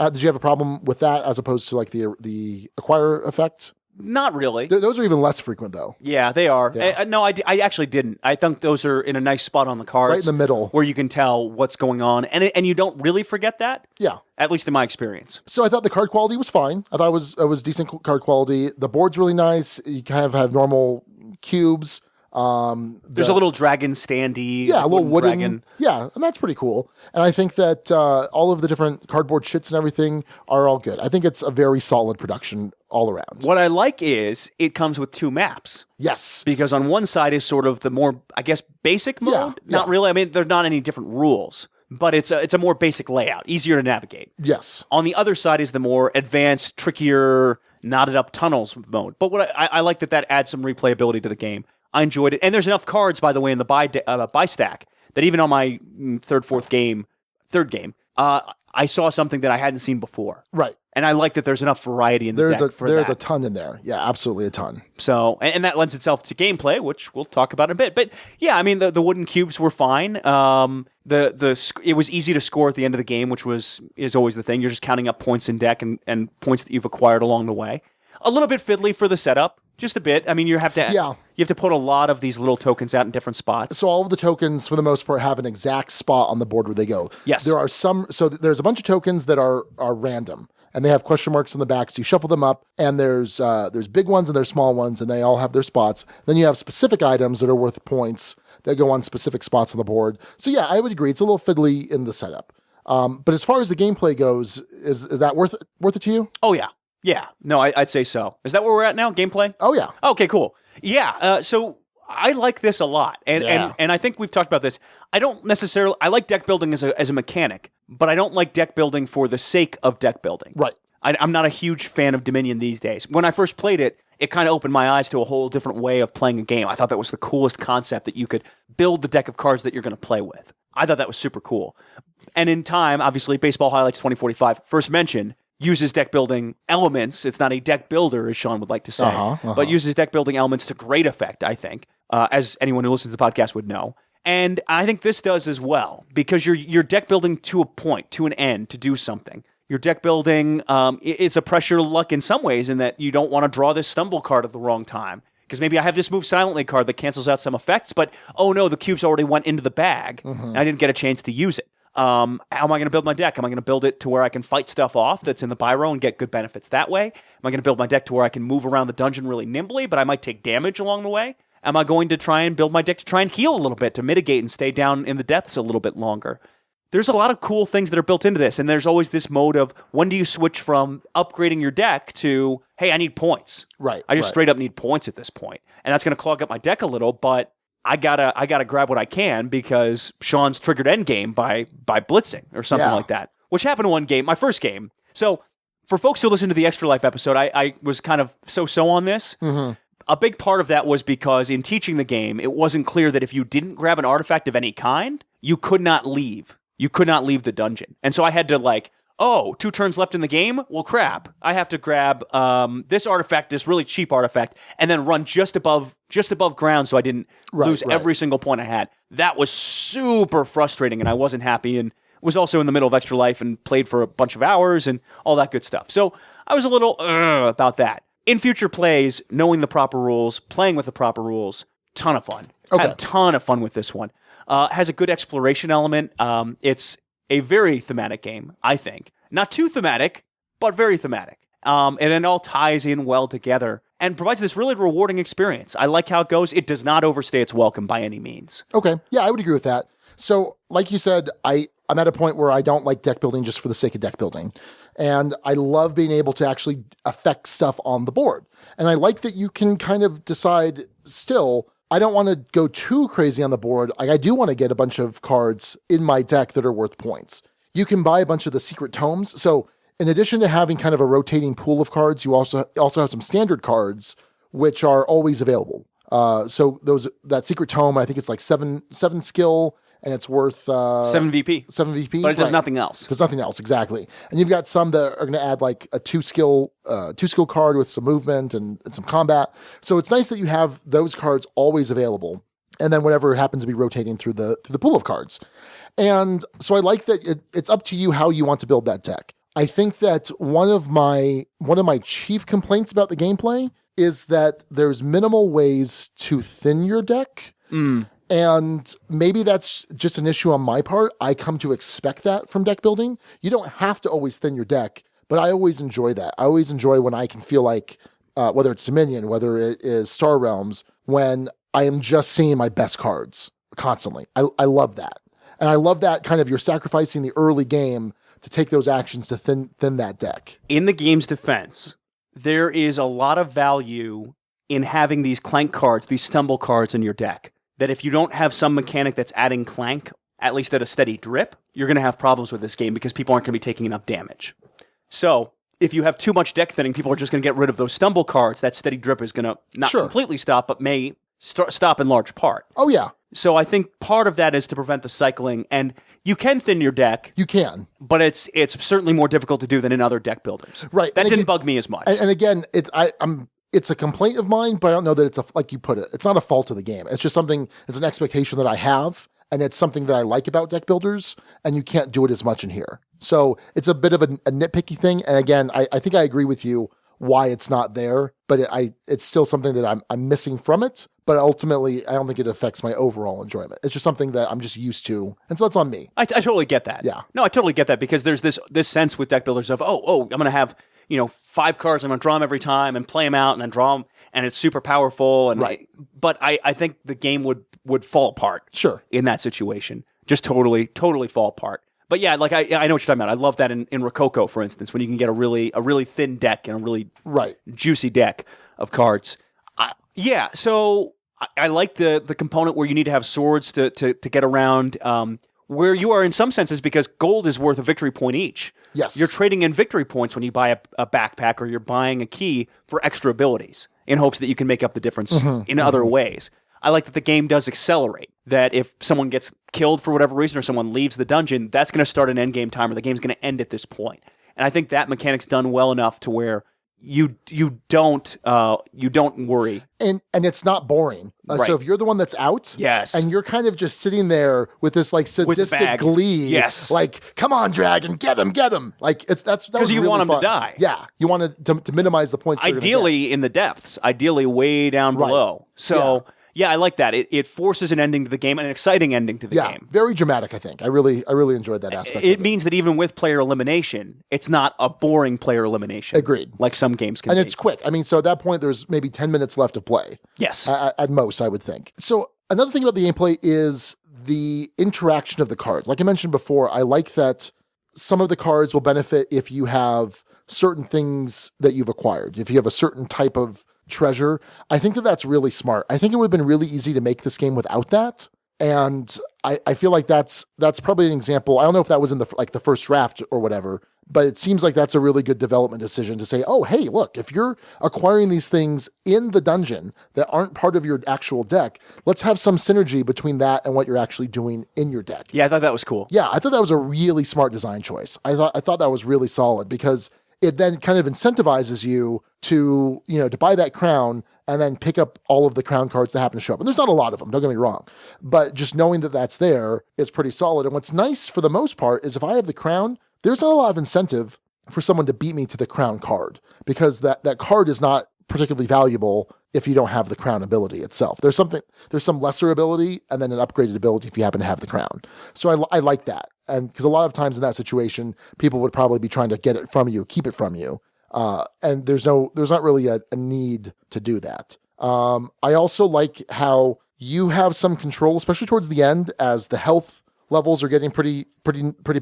C: Did you have a problem with that as opposed to like the acquire effect?
A: Not really.
C: Those are even less frequent though.
A: Yeah, they are.
C: Yeah.
A: No, I actually didn't. I think those are in a nice spot on the cards.
C: Right in the middle.
A: Where you can tell what's going on. And you don't really forget that.
C: Yeah.
A: At least in my experience.
C: So I thought the card quality was fine. I thought it was decent card quality. The board's really nice. You kind of have normal cubes.
A: There's a little dragon standee.
C: Yeah, a little wooden
A: dragon.
C: Yeah, and that's pretty cool. And I think that all of the different cardboard shits and everything are all good. I think it's a very solid production all around.
A: What I like is it comes with 2 maps.
C: Yes.
A: Because on one side is sort of the more, I guess, basic mode.
C: Yeah,
A: Not really. I mean, there's not any different rules. But it's a more basic layout, easier to navigate.
C: Yes.
A: On the other side is the more advanced, trickier, knotted up tunnels mode. But what I like that adds some replayability to the game. I enjoyed it. And there's enough cards, by the way, in the buy stack that even on my third game, I saw something that I hadn't seen before.
C: Right.
A: And I like that there's enough variety in the deck for that. There's
C: a ton in there. Yeah, absolutely a ton.
A: So, and that lends itself to gameplay, which we'll talk about in a bit. But yeah, I mean, the wooden cubes were fine. It was easy to score at the end of the game, which is always the thing. You're just counting up points in deck and points that you've acquired along the way. A little bit fiddly for the setup, just a bit. I mean, you have to put a lot of these little tokens out in different spots.
C: So all of the tokens, for the most part, have an exact spot on the board where they go.
A: Yes.
C: There are some. So there's a bunch of tokens that are random, and they have question marks on the back. So you shuffle them up, and there's big ones and there's small ones, and they all have their spots. Then you have specific items that are worth points that go on specific spots on the board. So yeah, I would agree. It's a little fiddly in the setup. But as far as the gameplay goes, is that worth it to you?
A: Oh yeah. Yeah, no, I'd say so. Is that where we're at now? Gameplay?
C: Oh, yeah.
A: Okay, cool. Yeah, so I like this a lot. And I think we've talked about this. I like deck building as a mechanic, but I don't like deck building for the sake of deck building.
C: Right.
A: I'm not a huge fan of Dominion these days. When I first played it, it kind of opened my eyes to a whole different way of playing a game. I thought that was the coolest concept, that you could build the deck of cards that you're going to play with. I thought that was super cool. And in time, obviously, Baseball Highlights 2045, first mention, uses deck building elements. It's not a deck builder, as Sean would like to say, but uses deck building elements to great effect, I think, as anyone who listens to the podcast would know. And I think this does as well, because you're deck building to a point, to an end, to do something. Your deck building, it's a pressure luck in some ways, in that you don't want to draw this stumble card at the wrong time. Because maybe I have this move silently card that cancels out some effects, but oh no, the cubes already went into the bag, and I didn't get a chance to use it. How am I going to build my deck? Am I going to build it to where I can fight stuff off that's in the buy row and get good benefits that way? Am I going to build my deck to where I can move around the dungeon really nimbly, but I might take damage along the way? Am I going to try and build my deck to try and heal a little bit, to mitigate and stay down in the depths a little bit longer? There's a lot of cool things that are built into this, and there's always this mode of, when do you switch from upgrading your deck to, hey, I need points.
C: Right.
A: I just straight up need points at this point. And that's going to clog up my deck a little, but I gotta grab what I can because Sean's triggered endgame by blitzing or something like that, which happened one game, my first game. So for folks who listen to the Extra Life episode, I was kind of so on this. Mm-hmm. A big part of that was because in teaching the game, it wasn't clear that if you didn't grab an artifact of any kind, you could not leave. You could not leave the dungeon. And so I had to 2 turns left in the game? Well, crap. I have to grab this artifact, this really cheap artifact, and then run just above ground so I didn't lose every single point I had. That was super frustrating, and I wasn't happy, and was also in the middle of Extra Life and played for a bunch of hours and all that good stuff. So I was a little about that. In future plays, knowing the proper rules, playing with the proper rules, ton of fun. Okay. Had a ton of fun with this one. Has a good exploration element. It's a very thematic game, I think. Not too thematic, but very thematic. And it all ties in well together and provides this really rewarding experience. I like how it goes. It does not overstay its welcome by any means.
C: Okay. Yeah, I would agree with that. So, like you said, I'm at a point where I don't like deck building just for the sake of deck building. And I love being able to actually affect stuff on the board. And I like that you can kind of decide still, I don't want to go too crazy on the board. I do want to get a bunch of cards in my deck that are worth points. You can buy a bunch of the secret tomes. So in addition to having kind of a rotating pool of cards, you also have some standard cards, which are always available. So that secret tome, I think it's like seven skill, and it's worth
A: 7 VP.
C: 7 VP.
A: But it does nothing else.
C: It does nothing else, exactly. And you've got some that are going to add like a 2 skill card with some movement and some combat. So it's nice that you have those cards always available. And then whatever happens to be rotating through the pool of cards. And so I like that it's up to you how you want to build that deck. I think that one of my chief complaints about the gameplay is that there's minimal ways to thin your deck. And maybe that's just an issue on my part. I come to expect that from deck building. You don't have to always thin your deck, but I always enjoy that. I always enjoy when I can feel like, whether it's Dominion, whether it is Star Realms, when I am just seeing my best cards constantly. I love that. And I love that kind of you're sacrificing the early game to take those actions to thin that deck.
A: In the game's defense, there is a lot of value in having these clank cards, these stumble cards in your deck. That if you don't have some mechanic that's adding clank, at least at a steady drip, you're going to have problems with this game because people aren't going to be taking enough damage. So if you have too much deck thinning, people are just going to get rid of those stumble cards. That steady drip is going to not completely stop, but may stop in large part.
C: Oh, yeah.
A: So I think part of that is to prevent the cycling, and you can thin your deck.
C: You can.
A: But it's certainly more difficult to do than in other deck builders.
C: Right.
A: That didn't bug me as much.
C: And again, it's a complaint of mine, but I don't know that it's like you put it. It's not a fault of the game. It's just it's an expectation that I have, and it's something that I like about deck builders, and you can't do it as much in here. So it's a bit of a nitpicky thing. And again, I think I agree with you why it's not there, but it's still something that I'm missing from it. But ultimately, I don't think it affects my overall enjoyment. It's just something that I'm just used to, and so that's on me.
A: I totally get that.
C: Yeah.
A: No, I totally get that because there's this sense with deck builders of I'm going to have 5 cards. I'm going to draw them every time and play them out and then draw them, and it's super powerful. And
C: right.
A: But I think the game would fall apart.
C: Sure. In
A: that situation, just totally fall apart. But yeah, like I know what you're talking about. I love that in Rococo, for instance, when you can get a really thin deck and a really juicy deck of cards. Yeah, so I like the component where you need to have swords to get around. Where you are in some senses because gold is worth a victory point each.
C: Yes.
A: You're trading in victory points when you buy a backpack or you're buying a key for extra abilities in hopes that you can make up the difference in other ways. I like that the game does accelerate, that if someone gets killed for whatever reason or someone leaves the dungeon, that's going to start an endgame timer. The game's going to end at this point. And I think that mechanic's done well enough to where you don't worry,
C: and it's not boring.
A: Right.
C: So if you're the one that's out,
A: yes,
C: and you're kind of just sitting there with this like sadistic glee,
A: yes,
C: like come on, dragon, get him, like that's
A: because you
C: really
A: want him
C: fun.
A: to die.
C: Yeah, you want to minimize the points.
A: Ideally in the depths, ideally way down below. So. Yeah, I like that. It forces an ending to the game, an exciting ending to the game.
C: Very dramatic, I think. I really enjoyed that aspect.
A: It means that even with player elimination, it's not a boring player elimination.
C: Agreed.
A: Like some games can
C: be. And
A: be.
C: It's quick. I mean, so at that point, there's maybe 10 minutes left of play.
A: Yes.
C: At most, I would think. So another thing about the gameplay is the interaction of the cards. Like I mentioned before, I like that some of the cards will benefit if you have certain things that you've acquired. If you have a certain type of treasure. I think that that's really smart. I think it would have been really easy to make this game without that. And I feel like that's probably an example. I don't know if that was in the first draft or whatever, but it seems like that's a really good development decision to say, oh, hey, look, if you're acquiring these things in the dungeon that aren't part of your actual deck, let's have some synergy between that and what you're actually doing in your deck.
A: Yeah, I thought that was cool.
C: Yeah, I thought that was a really smart design choice. I thought that was really solid because it then kind of incentivizes you to buy that crown and then pick up all of the crown cards that happen to show up. And there's not a lot of them, don't get me wrong. But just knowing that that's there is pretty solid. And what's nice for the most part is if I have the crown, there's not a lot of incentive for someone to beat me to the crown card because that card is not particularly valuable if you don't have the crown ability itself. There's some lesser ability and then an upgraded ability if you happen to have the crown. So I like that. And because a lot of times in that situation, people would probably be trying to get it from you, keep it from you. And there's not really a need to do that. I also like how you have some control, especially towards the end as the health levels are getting pretty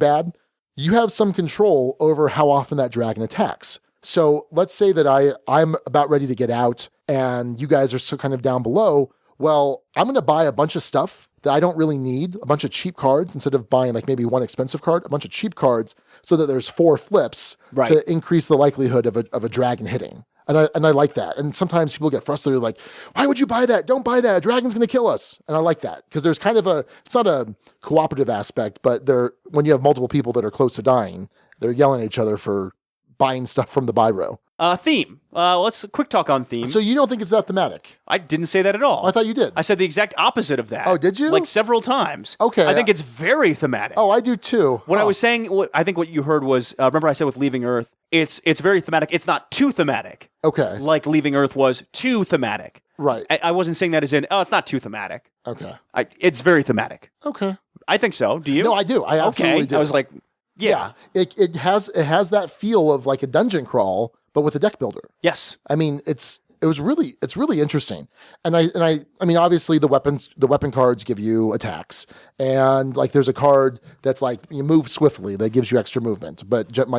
C: bad. You have some control over how often that dragon attacks. So let's say that I'm about ready to get out and you guys are still kind of down below. Well, I'm going to buy a bunch of stuff that I don't really need, a bunch of cheap cards instead of buying like maybe one expensive card, a bunch of cheap cards so that there's 4 flips to increase the likelihood of a dragon hitting. And I like that. And sometimes people get frustrated like, why would you buy that? Don't buy that. A dragon's going to kill us. And I like that because there's kind of it's not a cooperative aspect, but when you have multiple people that are close to dying, they're yelling at each other for buying stuff from the buy row.
A: Theme. Let's quick talk on theme.
C: So you don't think it's that thematic?
A: I didn't say that at all.
C: I thought you did.
A: I said the exact opposite of that.
C: Oh, did you?
A: Like several times.
C: Okay.
A: I think it's very thematic.
C: Oh, I do too.
A: When I was saying, I think what you heard was, remember I said with Leaving Earth, it's very thematic. It's not too thematic.
C: Okay.
A: Like Leaving Earth was too thematic.
C: Right.
A: I wasn't saying that as in, it's not too thematic.
C: Okay.
A: It's very thematic.
C: Okay.
A: I think so. Do you?
C: No, I do. I absolutely do.
A: I was like, yeah.
C: It has that feel of like a dungeon crawl, but with a deck builder.
A: Yes.
C: I mean, it's really interesting. And I mean, obviously the weapon cards give you attacks, and like there's a card that's like you move swiftly that gives you extra movement. But what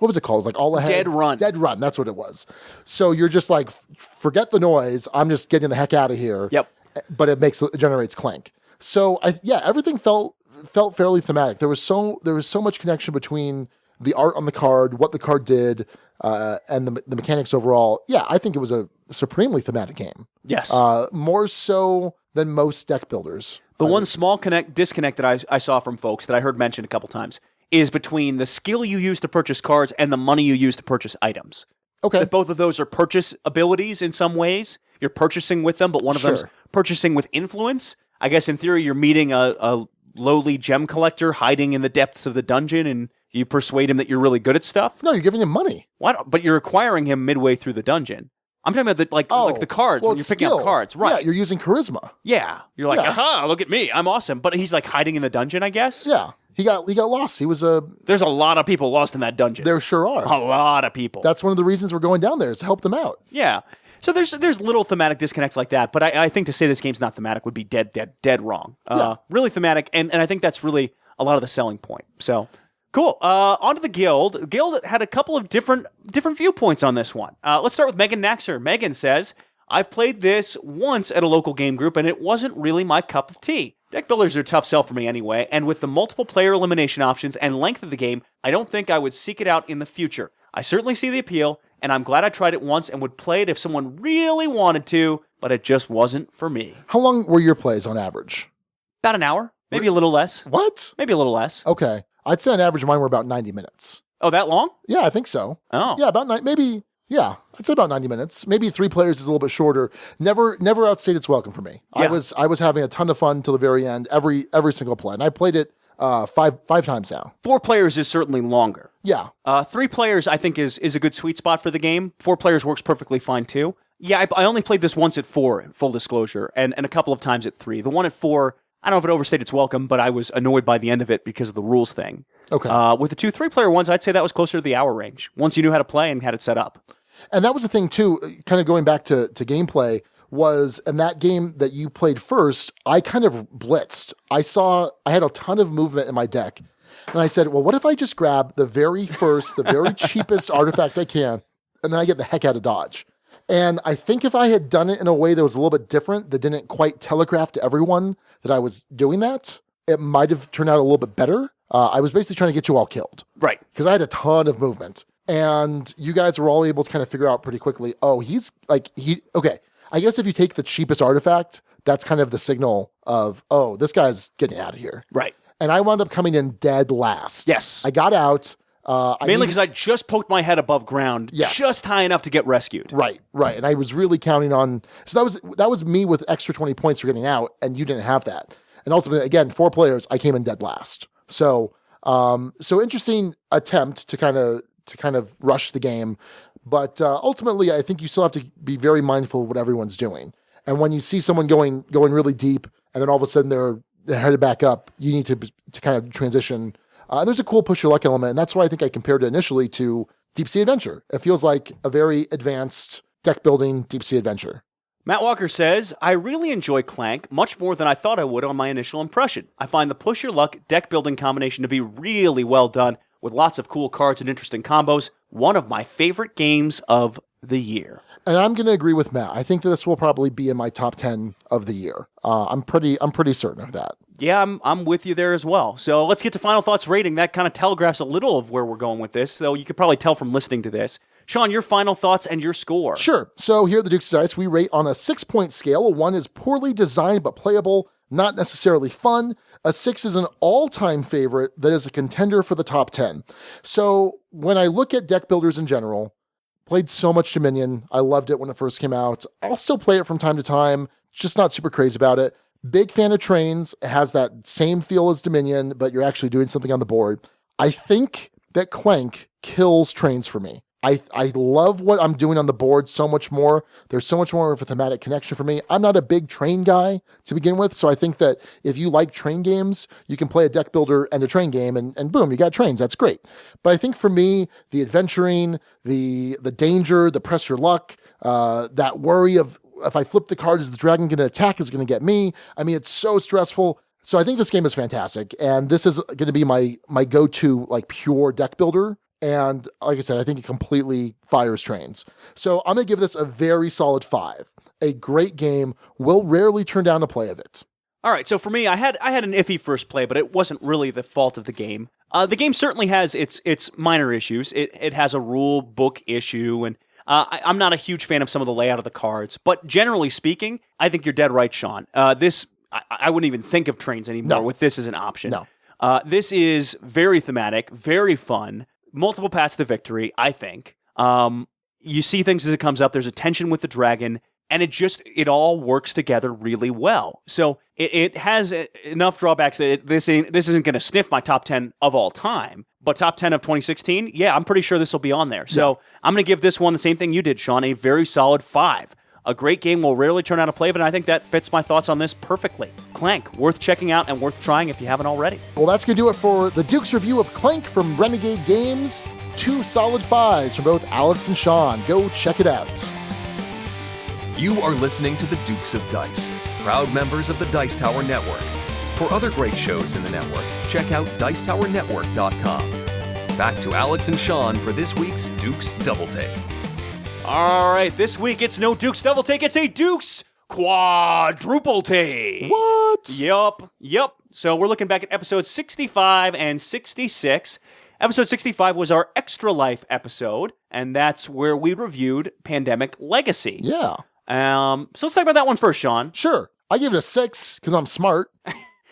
C: was it called? Like all ahead. Dead run. That's what it was. So you're just like, forget the noise. I'm just getting the heck out of here.
A: Yep.
C: But it generates clank. So everything felt fairly thematic. There was so much connection between the art on the card, what the card did, and the mechanics overall. Yeah, I think it was a supremely thematic game.
A: Yes.
C: More so than most deck builders.
A: The one small disconnect that I saw from folks that I heard mentioned a couple times is between the skill you use to purchase cards and the money you use to purchase items.
C: Okay.
A: That both of those are purchase abilities in some ways. You're purchasing with them, but one of them's purchasing with influence. I guess in theory, you're meeting a lowly gem collector hiding in the depths of the dungeon, and you persuade him that you're really good at stuff.
C: No, you're giving him money.
A: But you're acquiring him midway through the dungeon. I'm talking about like the cards, when you're picking up cards. Right.
C: Yeah, you're using charisma.
A: Yeah. You're like, aha, look at me. I'm awesome. But he's like hiding in the dungeon, I guess.
C: Yeah. He got lost. There's
A: a lot of people lost in that dungeon.
C: There sure are.
A: A lot of people.
C: That's one of the reasons we're going down there, is to help them out.
A: Yeah. So there's little thematic disconnects like that, but I think to say this game's not thematic would be dead wrong. Really thematic, and I think that's really a lot of the selling point. So cool. On to the guild. Guild had a couple of different viewpoints on this one. Let's start with Megan Naxer. Megan says, I've played this once at a local game group, and it wasn't really my cup of tea. Deck builders are a tough sell for me anyway, and with the multiple player elimination options and length of the game, I don't think I would seek it out in the future. I certainly see the appeal, and I'm glad I tried it once and would play it if someone really wanted to, but it just wasn't for me.
C: How long were your plays on average?
A: About an hour, maybe a little less.
C: What?
A: Maybe a little less.
C: Okay. I'd say on average mine were about 90 minutes.
A: Oh, that long?
C: Yeah, I think so.
A: Oh.
C: Yeah, I'd say about 90 minutes. Maybe 3 players is a little bit shorter. Never outstayed its welcome for me.
A: Yeah.
C: I was having a ton of fun till the very end, every single play. And I played it five times now.
A: 4 players is certainly longer.
C: Yeah.
A: 3 players, I think, is a good sweet spot for the game. 4 players works perfectly fine, too. Yeah, I only played this once at 4, full disclosure, and a couple of times at 3. The one at 4, I don't know if it overstayed its welcome, but I was annoyed by the end of it because of the rules thing.
C: Okay.
A: With the 2 3-player ones, I'd say that was closer to the hour range, once you knew how to play and had it set up.
C: And that was the thing, too, kind of going back to gameplay, was in that game that you played first, I kind of blitzed. I had a ton of movement in my deck. And I said, well, what if I just grab the very cheapest artifact I can, and then I get the heck out of dodge? And I think if I had done it in a way that was a little bit different, that didn't quite telegraph to everyone that I was doing that, it might have turned out a little bit better. I was basically trying to get you all killed.
A: Right.
C: Because I had a ton of movement. And you guys were all able to kind of figure out pretty quickly, okay. I guess if you take the cheapest artifact, that's kind of the signal of, this guy's getting out of here.
A: Right.
C: And I wound up coming in dead last.
A: Yes.
C: I got out.
A: Mainly because I just poked my head above ground, just high enough to get rescued.
C: Right. And I was really counting on. So that was me with extra 20 points for getting out, and you didn't have that. And ultimately, again, 4 players, I came in dead last. So interesting attempt to kind of rush the game, but ultimately, I think you still have to be very mindful of what everyone's doing. And when you see someone going really deep, and then all of a sudden they're headed back up, you need to kind of transition. And there's a cool push your luck element, and that's why I think I compared it initially to Deep Sea Adventure. It feels like a very advanced deck building Deep Sea Adventure.
A: Matt Walker says, I really enjoy Clank much more than I thought I would on my initial impression. I find the push your luck deck building combination to be really well done with lots of cool cards and interesting combos. One of my favorite games of the year.
C: And I'm going to agree with Matt. I think that this will probably be in my top 10 of the year. I'm pretty certain of that.
A: Yeah, I'm with you there as well. So let's get to final thoughts rating. That kind of telegraphs a little of where we're going with this, though you could probably tell from listening to this. Sean, your final thoughts and your score.
C: Sure. So here at the Dukes of Dice, we rate on a 6-point scale. A 1 is poorly designed but playable, not necessarily fun. A 6 is an all-time favorite that is a contender for the top 10. So when I look at deck builders in general, played so much Dominion. I loved it when it first came out. I'll still play it from time to time. Just not super crazy about it. Big fan of Trains. It has that same feel as Dominion, but you're actually doing something on the board. I think that Clank kills Trains for me. I love what I'm doing on the board so much more. There's so much more of a thematic connection for me. I'm not a big train guy to begin with, so I think that if you like train games, you can play a deck builder and a train game, and boom, you got trains. That's great. But I think for me, the adventuring, the danger, the press your luck, that worry of if I flip the card, is the dragon going to attack? Is it going to get me? I mean, it's so stressful. So I think this game is fantastic, and this is going to be my go-to like pure deck builder. And like I said, I think it completely fires Trains. So I'm going to give this a very solid 5. A great game. Will rarely turn down a play of it.
A: All right, so for me, I had an iffy first play, but it wasn't really the fault of the game. The game certainly has its minor issues. It has a rule book issue, and I'm not a huge fan of some of the layout of the cards. But generally speaking, I think you're dead right, Sean. I wouldn't even think of Trains anymore with this as an option.
C: No.
A: This is very thematic, very fun. Multiple paths to victory, I think. You see things as it comes up. There's a tension with the dragon, and it all works together really well. So it has enough drawbacks that this isn't going to sniff my top 10 of all time, but top 10 of 2016, yeah, I'm pretty sure this will be on there. So I'm going to give this one the same thing you did, Sean, a very solid 5. A great game will rarely turn out a play, but I think that fits my thoughts on this perfectly. Clank, worth checking out and worth trying if you haven't already.
C: Well, that's going to do it for the Duke's review of Clank from Renegade Games. 2 solid 5s from both Alex and Sean. Go check it out.
B: You are listening to the Dukes of Dice, proud members of the Dice Tower Network. For other great shows in the network, check out dicetowernetwork.com. Back to Alex and Sean for this week's Dukes Double-Take.
A: All right, this week it's no Dukes Double-Take, it's a Dukes Quadruple-Take.
C: What?
A: Yup. So we're looking back at episodes 65 and 66. Episode 65 was our Extra Life episode, and that's where we reviewed Pandemic Legacy.
C: Yeah.
A: So let's talk about that one first, Sean.
C: Sure. I gave it a 6 because I'm smart.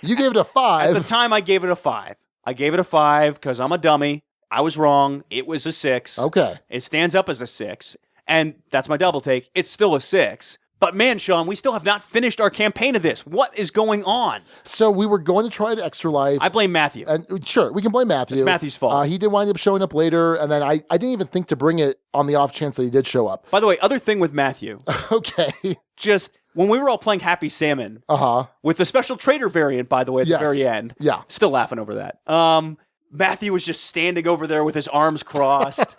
C: You gave it a 5.
A: At the time, I gave it a 5. I gave it a 5 because I'm a dummy. I was wrong. It was a 6.
C: Okay.
A: It stands up as a 6. And that's my double take. It's still a 6. But man, Sean, we still have not finished our campaign of this. What is going on?
C: So we were going to try it Extra Life.
A: I blame Matthew.
C: And sure, we can blame Matthew.
A: It's Matthew's fault.
C: He did wind up showing up later, and then I didn't even think to bring it on the off chance that he did show up.
A: By the way, other thing with Matthew.
C: Okay.
A: Just when we were all playing Happy Salmon, with the special trader variant, by the way, at the very end.
C: Yeah.
A: Still laughing over that. Matthew was just standing over there with his arms crossed.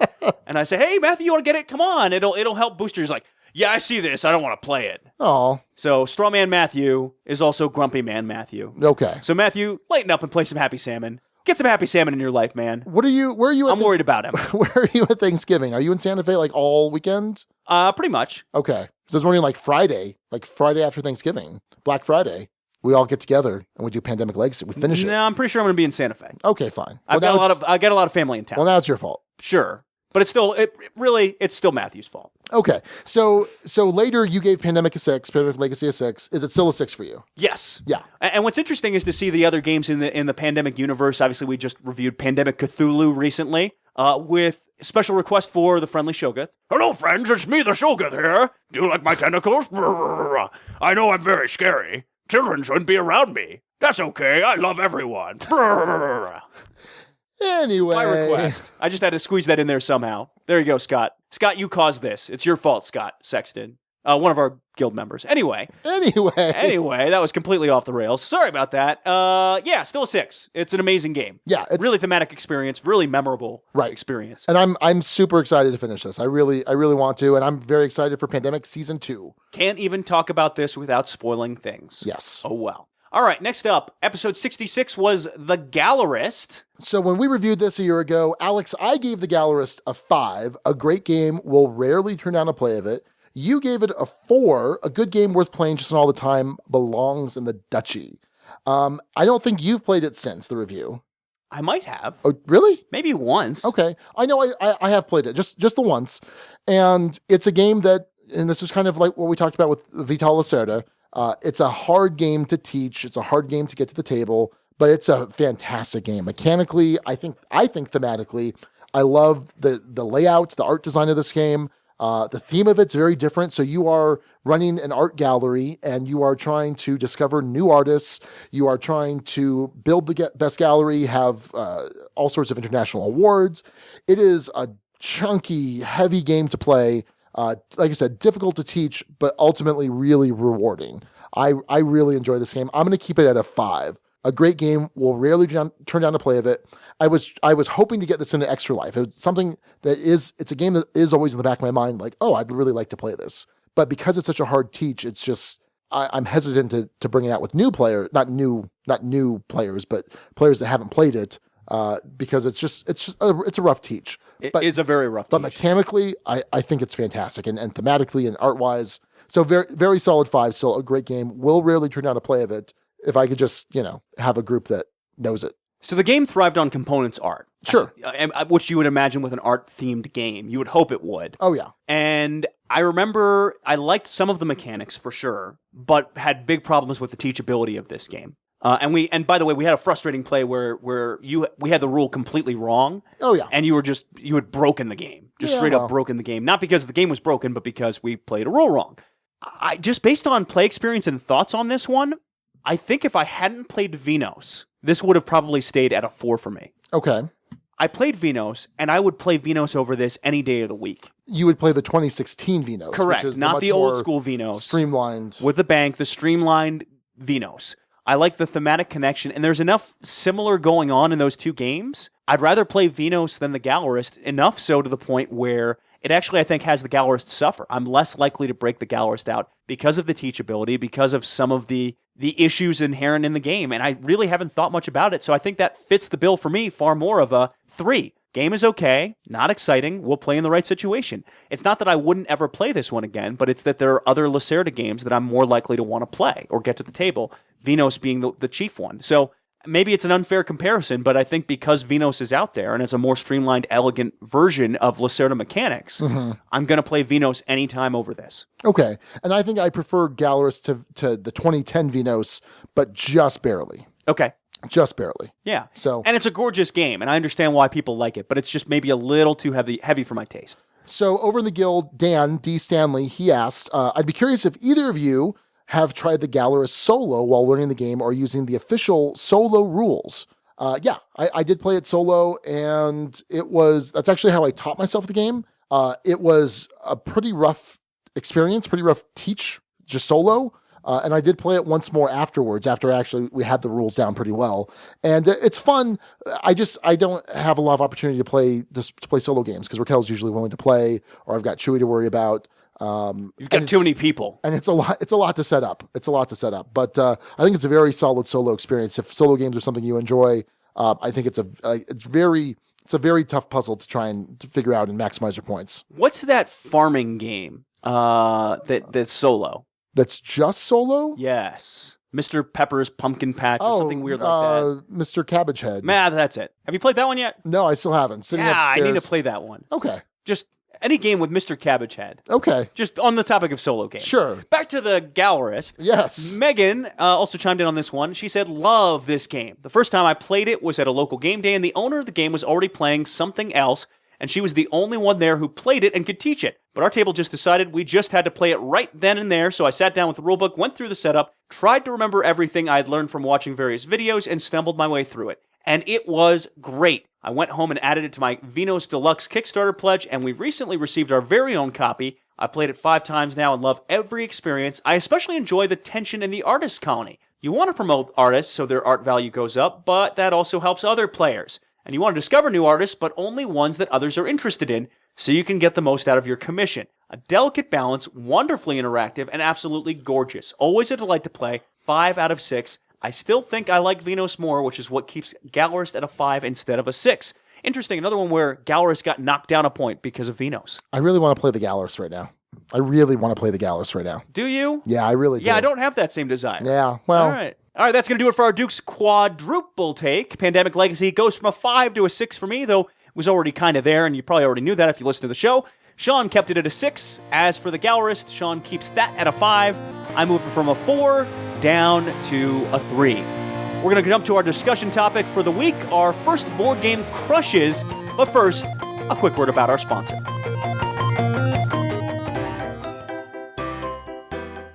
A: And I said, hey, Matthew, you want to get it? Come on. It'll help booster. He's like, yeah, I see this. I don't want to play it.
C: Oh.
A: So Strawman Matthew is also Grumpy Man Matthew.
C: Okay.
A: So Matthew, lighten up and play some Happy Salmon. Get some happy salmon in your life, man.
C: Where are you?
A: I'm worried about him.
C: Where are you at Thanksgiving? Are you in Santa Fe like all weekend?
A: Pretty much.
C: Okay. So I was wondering like Friday after Thanksgiving, Black Friday, we all get together and we do Pandemic Legacy. We finish it.
A: No, I'm pretty sure I'm going to be in Santa Fe.
C: Okay, fine.
A: I got a lot of family in town.
C: Well, now it's your fault.
A: Sure. But it's still Matthew's fault.
C: Okay. So later you gave Pandemic Legacy a 6. Is it still a 6 for you?
A: Yes.
C: Yeah.
A: And what's interesting is to see the other games in the Pandemic universe. Obviously, we just reviewed Pandemic Cthulhu recently, with special request for the friendly Shogoth. Hello, friends. It's me, the Shogoth here. Do you like my tentacles? I know I'm very scary. Children shouldn't be around me. That's okay. I love everyone.
C: Anyway.
A: My request. I just had to squeeze that in there somehow. There you go, Scott. Scott, you caused this. It's your fault, Scott Sexton. One of our guild members. Anyway, that was completely off the rails. Sorry about that. Yeah, still a 6. It's an amazing game.
C: Yeah, it's
A: really thematic experience, really memorable experience.
C: And I'm super excited to finish this. I really want to, and I'm very excited for Pandemic Season 2.
A: Can't even talk about this without spoiling things.
C: Yes.
A: Oh, well. All right, next up, episode 66 was The Gallerist.
C: So when we reviewed this a year ago, Alex, I gave The Gallerist a 5. A great game. Will rarely turn down a play of it. You gave it a 4. A good game worth playing just all the time. Belongs in the duchy. I don't think you've played it since the review.
A: I might have.
C: Oh, really?
A: Maybe once.
C: Okay. I know I have played it, just the once. And it's a game that, and this is kind of like what we talked about with Vital Lacerda, it's a hard game to teach. It's a hard game to get to the table, but it's a fantastic game. Mechanically, I think thematically, I love the layout, the art design of this game. The theme of it's very different. So you are running an art gallery and you are trying to discover new artists. You are trying to build the best gallery, have all sorts of international awards. It is a chunky, heavy game to play. Like I said, difficult to teach, but ultimately really rewarding. I really enjoy this game. I'm going to keep it at a 5. A great game. Will rarely turn down a play of it. I was hoping to get this into Extra Life. It's something that it's a game that is always in the back of my mind. Like, oh, I'd really like to play this. But because it's such a hard teach, it's just I'm hesitant to bring it out with new players, not new players, but players that haven't played it. Because it's a rough teach.
A: It's a very rough teach.
C: But mechanically, I think it's fantastic, and thematically and art wise, so very very solid 5. Still a great game. Will rarely turn down a play of it if I could just have a group that knows it.
A: So the game thrived on components art.
C: Sure.
A: Which you would imagine with an art-themed game. You would hope it would.
C: Oh, yeah.
A: And I remember I liked some of the mechanics for sure, but had big problems with the teachability of this game. And by the way, we had a frustrating play where we had the rule completely wrong.
C: Oh, yeah.
A: And you had broken the game. Straight up broken the game. Not because the game was broken, but because we played a rule wrong. I just based on play experience and thoughts on this one, I think if I hadn't played Venos, this would have probably stayed at a 4 for me.
C: Okay.
A: I played Venos, and I would play Venos over this any day of the week.
C: You would play the 2016 Venos.
A: Correct.
C: Which is
A: not the old school Venos.
C: Streamlined.
A: With the bank, the streamlined Venos. I like the thematic connection, and there's enough similar going on in those two games. I'd rather play Venos than the Gallerist, enough so to the point where it actually, I think, has the Gallerist suffer. I'm less likely to break the Gallerist out because of the teachability, because of some of the issues inherent in the game, and I really haven't thought much about it, so I think that fits the bill for me far more of a 3. Game is okay, not exciting, we'll play in the right situation. It's not that I wouldn't ever play this one again, but it's that there are other Lacerda games that I'm more likely to want to play or get to the table, Venos being the chief one. So maybe it's an unfair comparison, but I think because Venos is out there and it's a more streamlined, elegant version of Lacerda mechanics, I'm going to play Venos anytime over this.
C: Okay, and I think I prefer Gallerist to the 2010 Venos, but just barely.
A: Okay.
C: Just barely.
A: Yeah.
C: So,
A: and it's a gorgeous game, and I understand why people like it, but it's just maybe a little too heavy for my taste.
C: So over in the guild, Dan D. Stanley, he asked, I'd be curious if either of you have tried the Gallerist solo while learning the game or using the official solo rules. Yeah, I did play it solo, and that's actually how I taught myself the game. It was a pretty rough experience, pretty rough teach, just solo. And I did play it once more afterwards, after actually we had the rules down pretty well. And it's fun. I don't have a lot of opportunity to play solo games because Raquel's usually willing to play, or I've got Chewy to worry about.
A: You've got too many people.
C: And it's a lot to set up. But I think it's a very solid solo experience. If solo games are something you enjoy, I think it's a very tough puzzle to try and to figure out and maximize your points.
A: What's that farming game that's solo?
C: That's just solo?
A: Yes. Mr. Pepper's Pumpkin Patch or something weird like that.
C: Mr. Cabbage Head.
A: That's it. Have you played that one yet?
C: No, I still haven't. Sitting upstairs.
A: I need to play that one.
C: Okay.
A: Just any game with Mr. Cabbage Head.
C: Okay.
A: Just on the topic of solo games.
C: Sure.
A: Back to the Gallerist.
C: Yes.
A: Megan also chimed in on this one. She said, love this game. The first time I played it was at a local game day, and the owner of the game was already playing something else, and she was the only one there who played it and could teach it. But our table just decided we just had to play it right then and there, so I sat down with the rulebook, went through the setup, tried to remember everything I had learned from watching various videos, and stumbled my way through it. And it was great. I went home and added it to my Vinos Deluxe Kickstarter pledge, and we recently received our very own copy. I played it 5 times now and love every experience. I especially enjoy the tension in the artist colony. You want to promote artists so their art value goes up, but that also helps other players. And you want to discover new artists, but only ones that others are interested in, so you can get the most out of your commission. A delicate balance, wonderfully interactive, and absolutely gorgeous. Always a delight to play. 5 out of 6. I still think I like Vinos more, which is what keeps Gallerist at a 5 instead of a 6. Interesting, another one where Gallerist got knocked down a point because of Vinos.
C: I really want to play the Gallerist right now.
A: Do you?
C: Yeah, I really do.
A: Yeah, I don't have that same desire.
C: Yeah, well.
A: All right, that's going to do it for our Dukes Quadruple Take. Pandemic Legacy goes from a 5 to a 6 for me, though it was already kind of there, and you probably already knew that if you listened to the show. Sean kept it at a 6. As for the Gallerist, Sean keeps that at a 5. I moved from a 4 down to a 3. We're going to jump to our discussion topic for the week, our first board game crushes. But first, a quick word about our sponsor.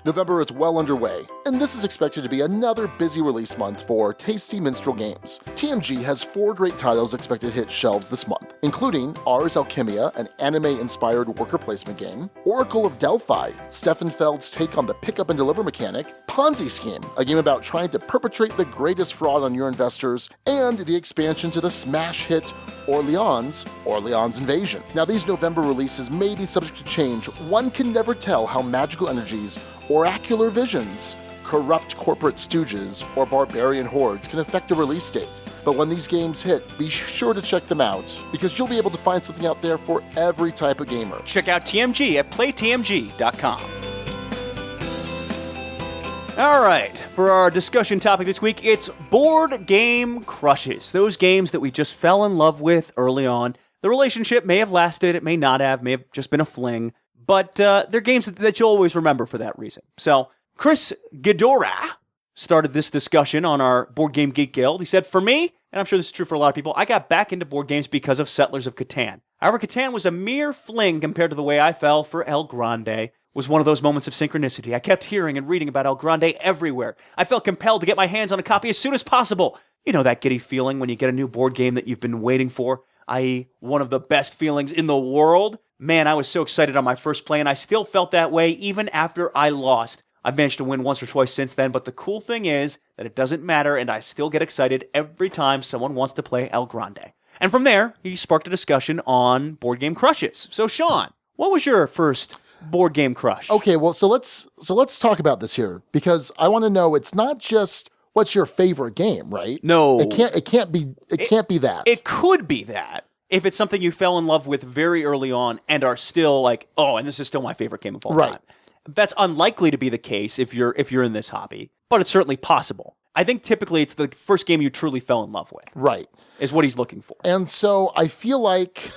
C: November is well underway, and this is expected to be another busy release month for tasty Minstrel games. TMG has 4 great titles expected to hit shelves this month, including Ars Alchemia, an anime-inspired worker placement game, Oracle of Delphi, Stefan Feld's take on the pick-up and deliver mechanic, Ponzi Scheme, a game about trying to perpetrate the greatest fraud on your investors, and the expansion to the smash hit Orleans Invasion. Now, these November releases may be subject to change. One can never tell how magical energies, oracular visions, corrupt corporate stooges, or barbarian hordes can affect a release date. But when these games hit, be sure to check them out, because you'll be able to find something out there for every type of gamer.
A: Check out TMG at playtmg.com. All right, for our discussion topic this week, it's board game crushes. Those games that we just fell in love with early on. The relationship may have lasted, it may not have, may have just been a fling, but they're games that you'll always remember for that reason. So, Chris Ghidorah started this discussion on our Board Game Geek Guild. He said, for me, and I'm sure this is true for a lot of people, I got back into board games because of Settlers of Catan. However, Catan was a mere fling compared to the way I fell for El Grande. Was one of those moments of synchronicity. I kept hearing and reading about El Grande everywhere. I felt compelled to get my hands on a copy as soon as possible. You know that giddy feeling when you get a new board game that you've been waiting for, i.e. one of the best feelings in the world? Man, I was so excited on my first play, and I still felt that way even after I lost. I've managed to win once or twice since then, but the cool thing is that it doesn't matter, and I still get excited every time someone wants to play El Grande. And from there, he sparked a discussion on board game crushes. So, Sean, what was your first board game crush?
C: Okay, well, so let's talk about this here, because I want to know, it's not just what's your favorite game, right?
A: No.
C: It can't be that.
A: It could be that if it's something you fell in love with very early on and are still like, oh, and this is still my favorite game of all time. That's unlikely to be the case if you're in this hobby, but it's certainly possible. I think typically it's the first game you truly fell in love with.
C: Right.
A: Is what he's looking for.
C: And so I feel like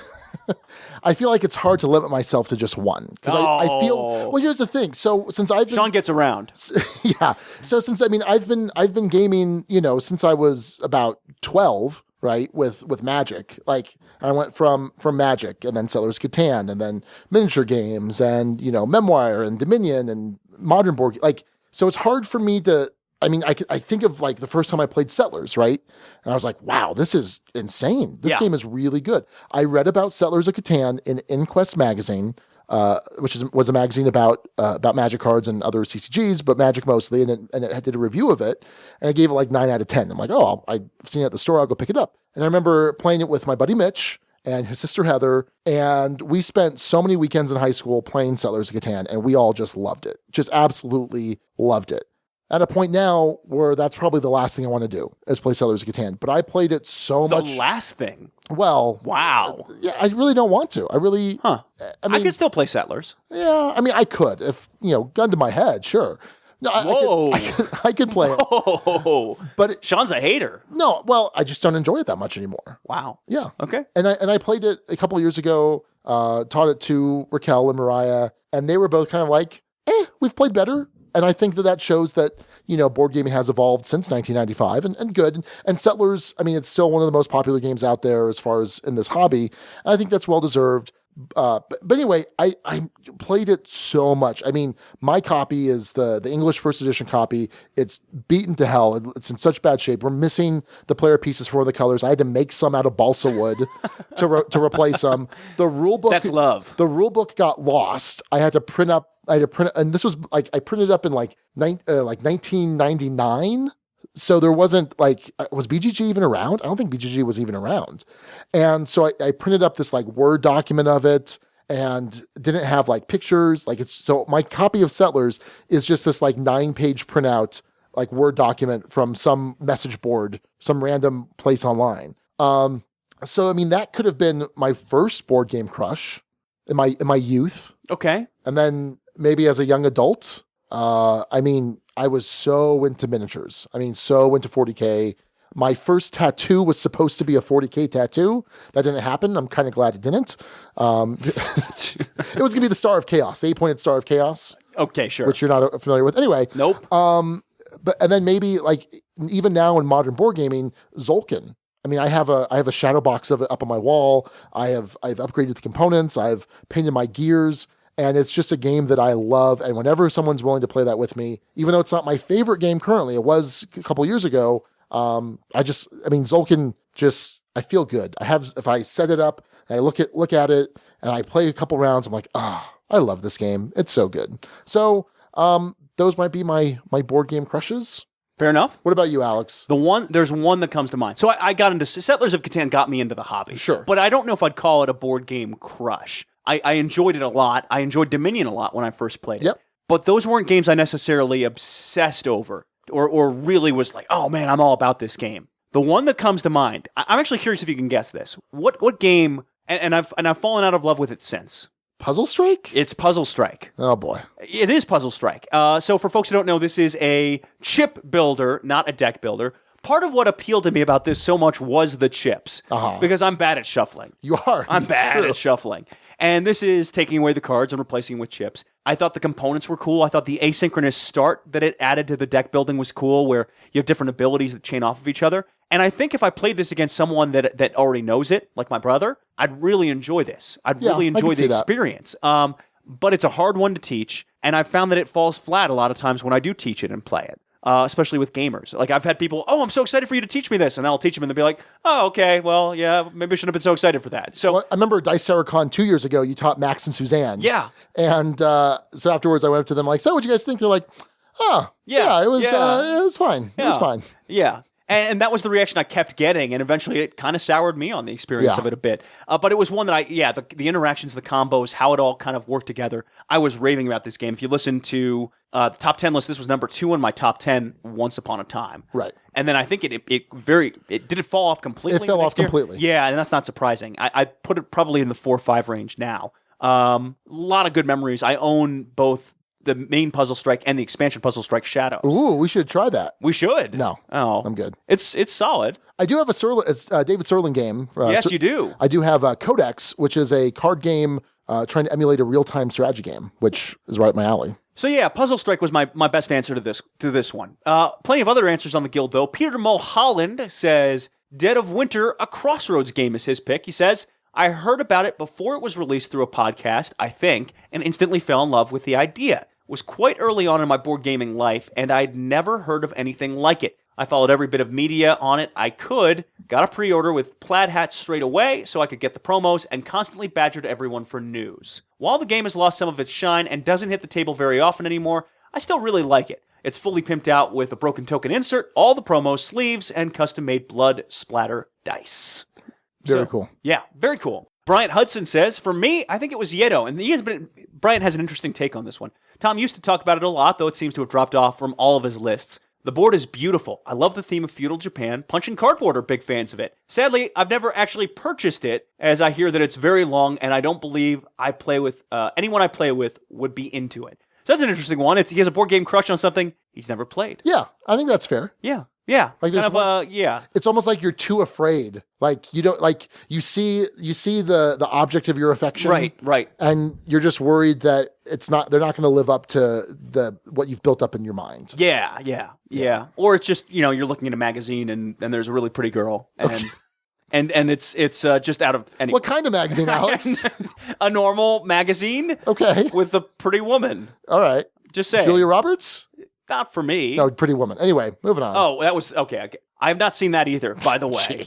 C: it's hard to limit myself to just one. Because I feel, well, here's the thing. So since
A: Sean gets around.
C: Yeah. So since, I've been gaming, since I was about 12, right? With Magic. Like, I went from Magic and then Settlers of Catan and then miniature games and, Memoir and Dominion and modern board. Like, so it's hard for me to, I think of like the first time I played Settlers, right? And I was like, wow, this is insane. This game is really good. I read about Settlers of Catan in InQuest magazine, which was a magazine about Magic cards and other CCGs, but Magic mostly, and it did a review of it, and I gave it like 9 out of 10. I'm like, oh, I've seen it at the store, I'll go pick it up. And I remember playing it with my buddy Mitch and his sister Heather, and we spent so many weekends in high school playing Settlers of Catan, and we all just loved it. Just absolutely loved it. at a point now where that's probably the last thing I want to do is play Settlers of Catan. But I played it so much.
A: The last thing.
C: Well,
A: Wow.
C: yeah, I really don't want to. I really,
A: Huh.
C: I mean,
A: I could still play Settlers.
C: yeah, I mean, I could if, gun to my head, sure. No,
A: Whoa.
C: I could play it.
A: Oh,
C: But
A: Sean's a hater.
C: no, well, I just don't enjoy it that much anymore.
A: Wow.
C: Yeah.
A: Okay.
C: And I played it a couple of years ago, taught it to Raquel and Mariah, and they were both kind of like, we've played better. And I think that shows that, board gaming has evolved since 1995 and good. And Settlers, I mean, it's still one of the most popular games out there as far as in this hobby. And I think that's well-deserved. But anyway, I played it so much. I mean, my copy is the English first edition copy. It's beaten to hell. It's in such bad shape. We're missing the player pieces for the colors. I had to make some out of balsa wood to replace them. The rule book.
A: That's love.
C: The rule book got lost. I had to print, and this was like, I printed up in like 1999. So there wasn't was BGG even around? I don't think BGG was even around. And so I printed up this Word document of it and didn't have pictures. So my copy of Settlers is just this 9-page printout, Word document from some message board, some random place online. So, I mean, that could have been my first board game crush in my youth.
A: Okay.
C: And then maybe as a young adult, I mean, I was so into miniatures. I mean, so into 40K. My first tattoo was supposed to be a 40K tattoo. That didn't happen. I'm kind of glad it didn't. It was going to be the Star of Chaos, the 8-pointed Star of Chaos.
A: Okay, sure.
C: Which you're not familiar with. Anyway.
A: Nope.
C: And then maybe even now in modern board gaming, Tzolk'in. I mean, I have a shadow box of it up on my wall. I've upgraded the components. I've painted my gears. And it's just a game that I love. And whenever someone's willing to play that with me, even though it's not my favorite game currently, it was a couple years ago. Tzolk'in I feel good. If I set it up and I look at it and I play a couple rounds, I'm like, I love this game. It's so good. So, those might be my board game crushes.
A: Fair enough.
C: What about you, Alex?
A: There's one that comes to mind. So I got into Settlers of Catan, got me into the hobby.
C: Sure.
A: But I don't know if I'd call it a board game crush. I enjoyed it a lot. I enjoyed Dominion a lot when I first played it.
C: Yep.
A: But those weren't games I necessarily obsessed over or really was like, oh man, I'm all about this game. The one that comes to mind, I'm actually curious if you can guess this. What game, and I've fallen out of love with it since.
C: Puzzle Strike?
A: It's Puzzle Strike.
C: Oh boy.
A: It is Puzzle Strike. So for folks who don't know, this is a chip builder, not a deck builder. Part of what appealed to me about this so much was the chips. Because I'm bad at shuffling.
C: You are.
A: I'm bad at shuffling. And this is taking away the cards and replacing with chips. I thought the components were cool. I thought the asynchronous start that it added to the deck building was cool, where you have different abilities that chain off of each other. And I think if I played this against someone that already knows it, like my brother, I'd really enjoy this. I'd really enjoy the experience. But it's a hard one to teach, and I've found that it falls flat a lot of times when I do teach it and play it. Especially with gamers. I've had people, I'm so excited for you to teach me this. And I'll teach them and they'll be like, oh, okay, well, yeah, maybe I shouldn't have been so excited for that. So
C: I remember Dice Tower Con 2 years ago, you taught Max and Suzanne.
A: Yeah.
C: And so afterwards I went up to them so what'd you guys think? They're like, it was fine.
A: Yeah.
C: It was fine.
A: Yeah. And that was the reaction I kept getting, and eventually it kind of soured me on the experience of it a bit. But it was one that the interactions, the combos, how it all kind of worked together. I was raving about this game. If you listen to the top 10 list, this was number 2 on my top 10 once upon a time.
C: Right.
A: And then I think it did it fall off completely?
C: It fell off completely.
A: Yeah, and that's not surprising. I put it probably in the 4 or 5 range now. A lot of good memories. I own both the main Puzzle Strike and the expansion Puzzle Strike Shadows.
C: Ooh, we should try that.
A: We should.
C: No.
A: Oh.
C: I'm good.
A: It's solid.
C: I do have a David Serling game.
A: Yes, you do.
C: I do have Codex, which is a card game trying to emulate a real-time strategy game, which is right up my alley.
A: So yeah, Puzzle Strike was my best answer to this one. Plenty of other answers on the guild, though. Peter Mulholland says, Dead of Winter, a Crossroads game is his pick. He says, I heard about it before it was released through a podcast, I think, and instantly fell in love with the idea. Was quite early on in my board gaming life, and I'd never heard of anything like it. I followed every bit of media on it I could, got a pre-order with plaid hats straight away so I could get the promos, and constantly badgered everyone for news. While the game has lost some of its shine and doesn't hit the table very often anymore, I still really like it. It's fully pimped out with a broken token insert, all the promos, sleeves, and custom-made blood splatter dice.
C: Very cool.
A: Yeah, very cool. Bryant Hudson says, for me, I think it was Yedo, and Brian has an interesting take on this one. Tom used to talk about it a lot, though it seems to have dropped off from all of his lists. The board is beautiful. I love the theme of feudal Japan. Punch and Cardboard are big fans of it. Sadly, I've never actually purchased it, as I hear that it's very long, and I don't believe anyone I play with would be into it. So that's an interesting one. He has a board game crush on something he's never played.
C: Yeah, I think that's fair.
A: Yeah.
C: Like it's almost like you're too afraid. Like you don't you see the object of your affection.
A: Right.
C: And you're just worried that they're not going to live up to what you've built up in your mind.
A: Yeah. Or it's just, you're looking at a magazine and there's a really pretty girl and it's just out of any.
C: What kind of magazine, Alex?
A: A normal magazine.
C: Okay.
A: With a pretty woman.
C: All right.
A: Just say
C: Julia Roberts?
A: Not for me.
C: No, Pretty Woman. Anyway, moving on.
A: Oh, that was okay. I have not seen that either, by the way.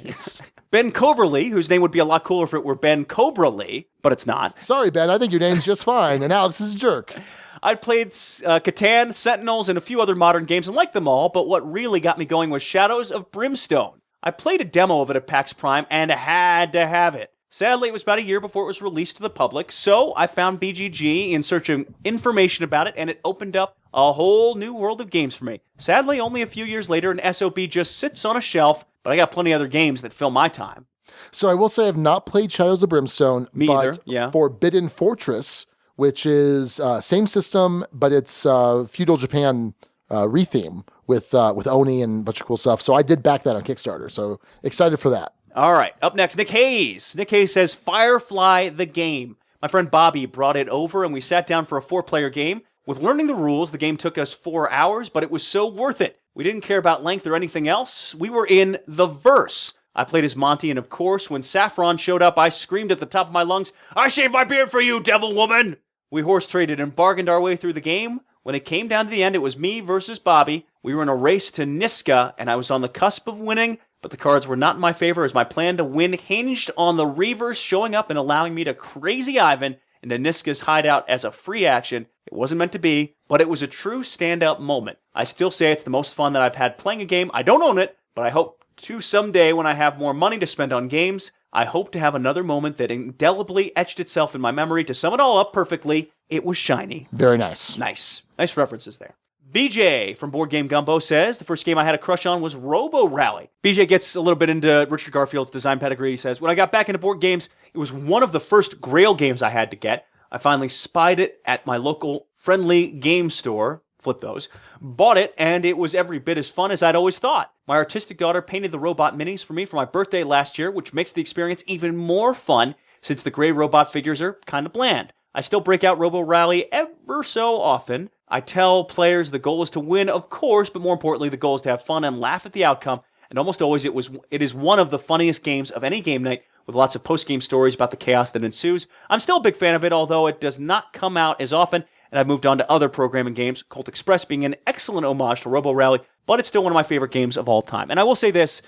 A: Ben Coberly, whose name would be a lot cooler if it were Ben Coberly, but it's not.
C: Sorry, Ben. I think your name's just fine, and Alex is a jerk.
A: I played Catan, Sentinels, and a few other modern games and liked them all, but what really got me going was Shadows of Brimstone. I played a demo of it at PAX Prime and had to have it. Sadly, it was about a year before it was released to the public, so I found BGG in search of information about it, and it opened up a whole new world of games for me. Sadly, only a few years later, an SOB just sits on a shelf, but I got plenty of other games that fill my time.
C: So I will say I've not played Shadows of Brimstone,
A: Me
C: but
A: either, yeah.
C: Forbidden Fortress, which is same system, but it's feudal Japan retheme with Oni and a bunch of cool stuff. So I did back that on Kickstarter, so excited for that.
A: All right, up next, Nick Hayes. Nick Hayes says, Firefly the game. My friend Bobby brought it over, and we sat down for a 4-player game. With learning the rules, the game took us 4 hours, but it was so worth it. We didn't care about length or anything else. We were in the verse. I played as Monty, and of course, when Saffron showed up, I screamed at the top of my lungs, I shaved my beard for you, devil woman! We horse-traded and bargained our way through the game. When it came down to the end, it was me versus Bobby. We were in a race to Niska, and I was on the cusp of winning, but the cards were not in my favor as my plan to win hinged on the Reavers showing up and allowing me to Crazy Ivan into Niska's hideout as a free action. It wasn't meant to be, but it was a true standout moment. I still say it's the most fun that I've had playing a game. I don't own it, but I hope to someday when I have more money to spend on games, I hope to have another moment that indelibly etched itself in my memory. To sum it all up perfectly, it was shiny.
C: Very nice.
A: Nice references there. BJ from Board Game Gumbo says, the first game I had a crush on was Robo Rally. BJ gets a little bit into Richard Garfield's design pedigree. He says, when I got back into board games, it was one of the first Grail games I had to get. I finally spied it at my local friendly game store, flip those, bought it, and it was every bit as fun as I'd always thought. My artistic daughter painted the robot minis for me for my birthday last year, which makes the experience even more fun since the gray robot figures are kind of bland. I still break out Robo Rally ever so often. I tell players the goal is to win, of course, but more importantly, the goal is to have fun and laugh at the outcome. And almost always it is one of the funniest games of any game night, with lots of post-game stories about the chaos that ensues. I'm still a big fan of it, although it does not come out as often, and I've moved on to other programming games, Colt Express being an excellent homage to Robo Rally, but it's still one of my favorite games of all time. And I will say this,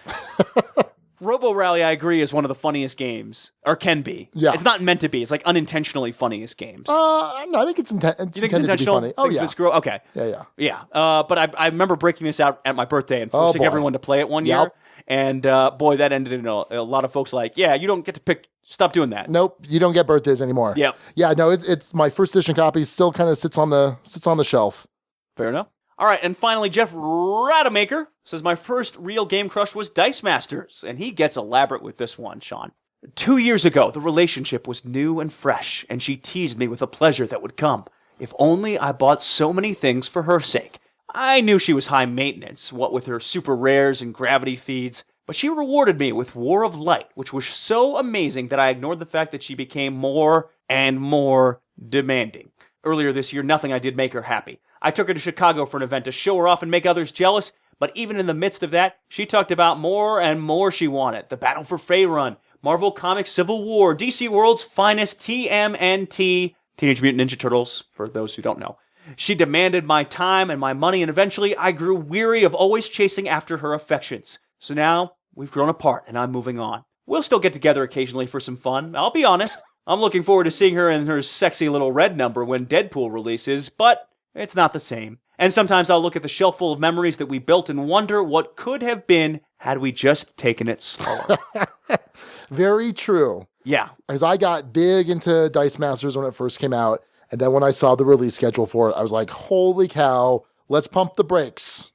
A: Robo Rally, I agree, is one of the funniest games, or can be.
C: Yeah.
A: It's not meant to be. It's like unintentionally funniest games.
C: No, I think it's intended to be funny. Oh, yeah.
A: Okay.
C: Yeah.
A: But I remember breaking this out at my birthday and forcing everyone to play it one year. And boy, that ended in a lot of folks like, yeah, you don't get to pick. Stop doing that.
C: Nope, you don't get birthdays anymore.
A: Yep.
C: Yeah, no, it's my first edition copy. Still kind of sits on the shelf.
A: Fair enough. All right, and finally, Jeff Rademacher says, my first real game crush was Dice Masters, and he gets elaborate with this one, Sean. 2 years ago, the relationship was new and fresh, and she teased me with a pleasure that would come. If only I bought so many things for her sake. I knew she was high maintenance, what with her super rares and gravity feeds, but she rewarded me with War of Light, which was so amazing that I ignored the fact that she became more and more demanding. Earlier this year, nothing I did make her happy. I took her to Chicago for an event to show her off and make others jealous, but even in the midst of that, she talked about more and more she wanted. The Battle for Faerun, Marvel Comics Civil War, DC World's finest TMNT, Teenage Mutant Ninja Turtles, for those who don't know. She demanded my time and my money, and eventually I grew weary of always chasing after her affections. So now, we've grown apart, and I'm moving on. We'll still get together occasionally for some fun. I'll be honest, I'm looking forward to seeing her in her sexy little red number when Deadpool releases, but it's not the same. And sometimes I'll look at the shelf full of memories that we built and wonder what could have been had we just taken it slower.
C: Very true.
A: Yeah.
C: Because I got big into Dice Masters when it first came out, And then when I saw the release schedule for it, I was like, holy cow, let's pump the brakes.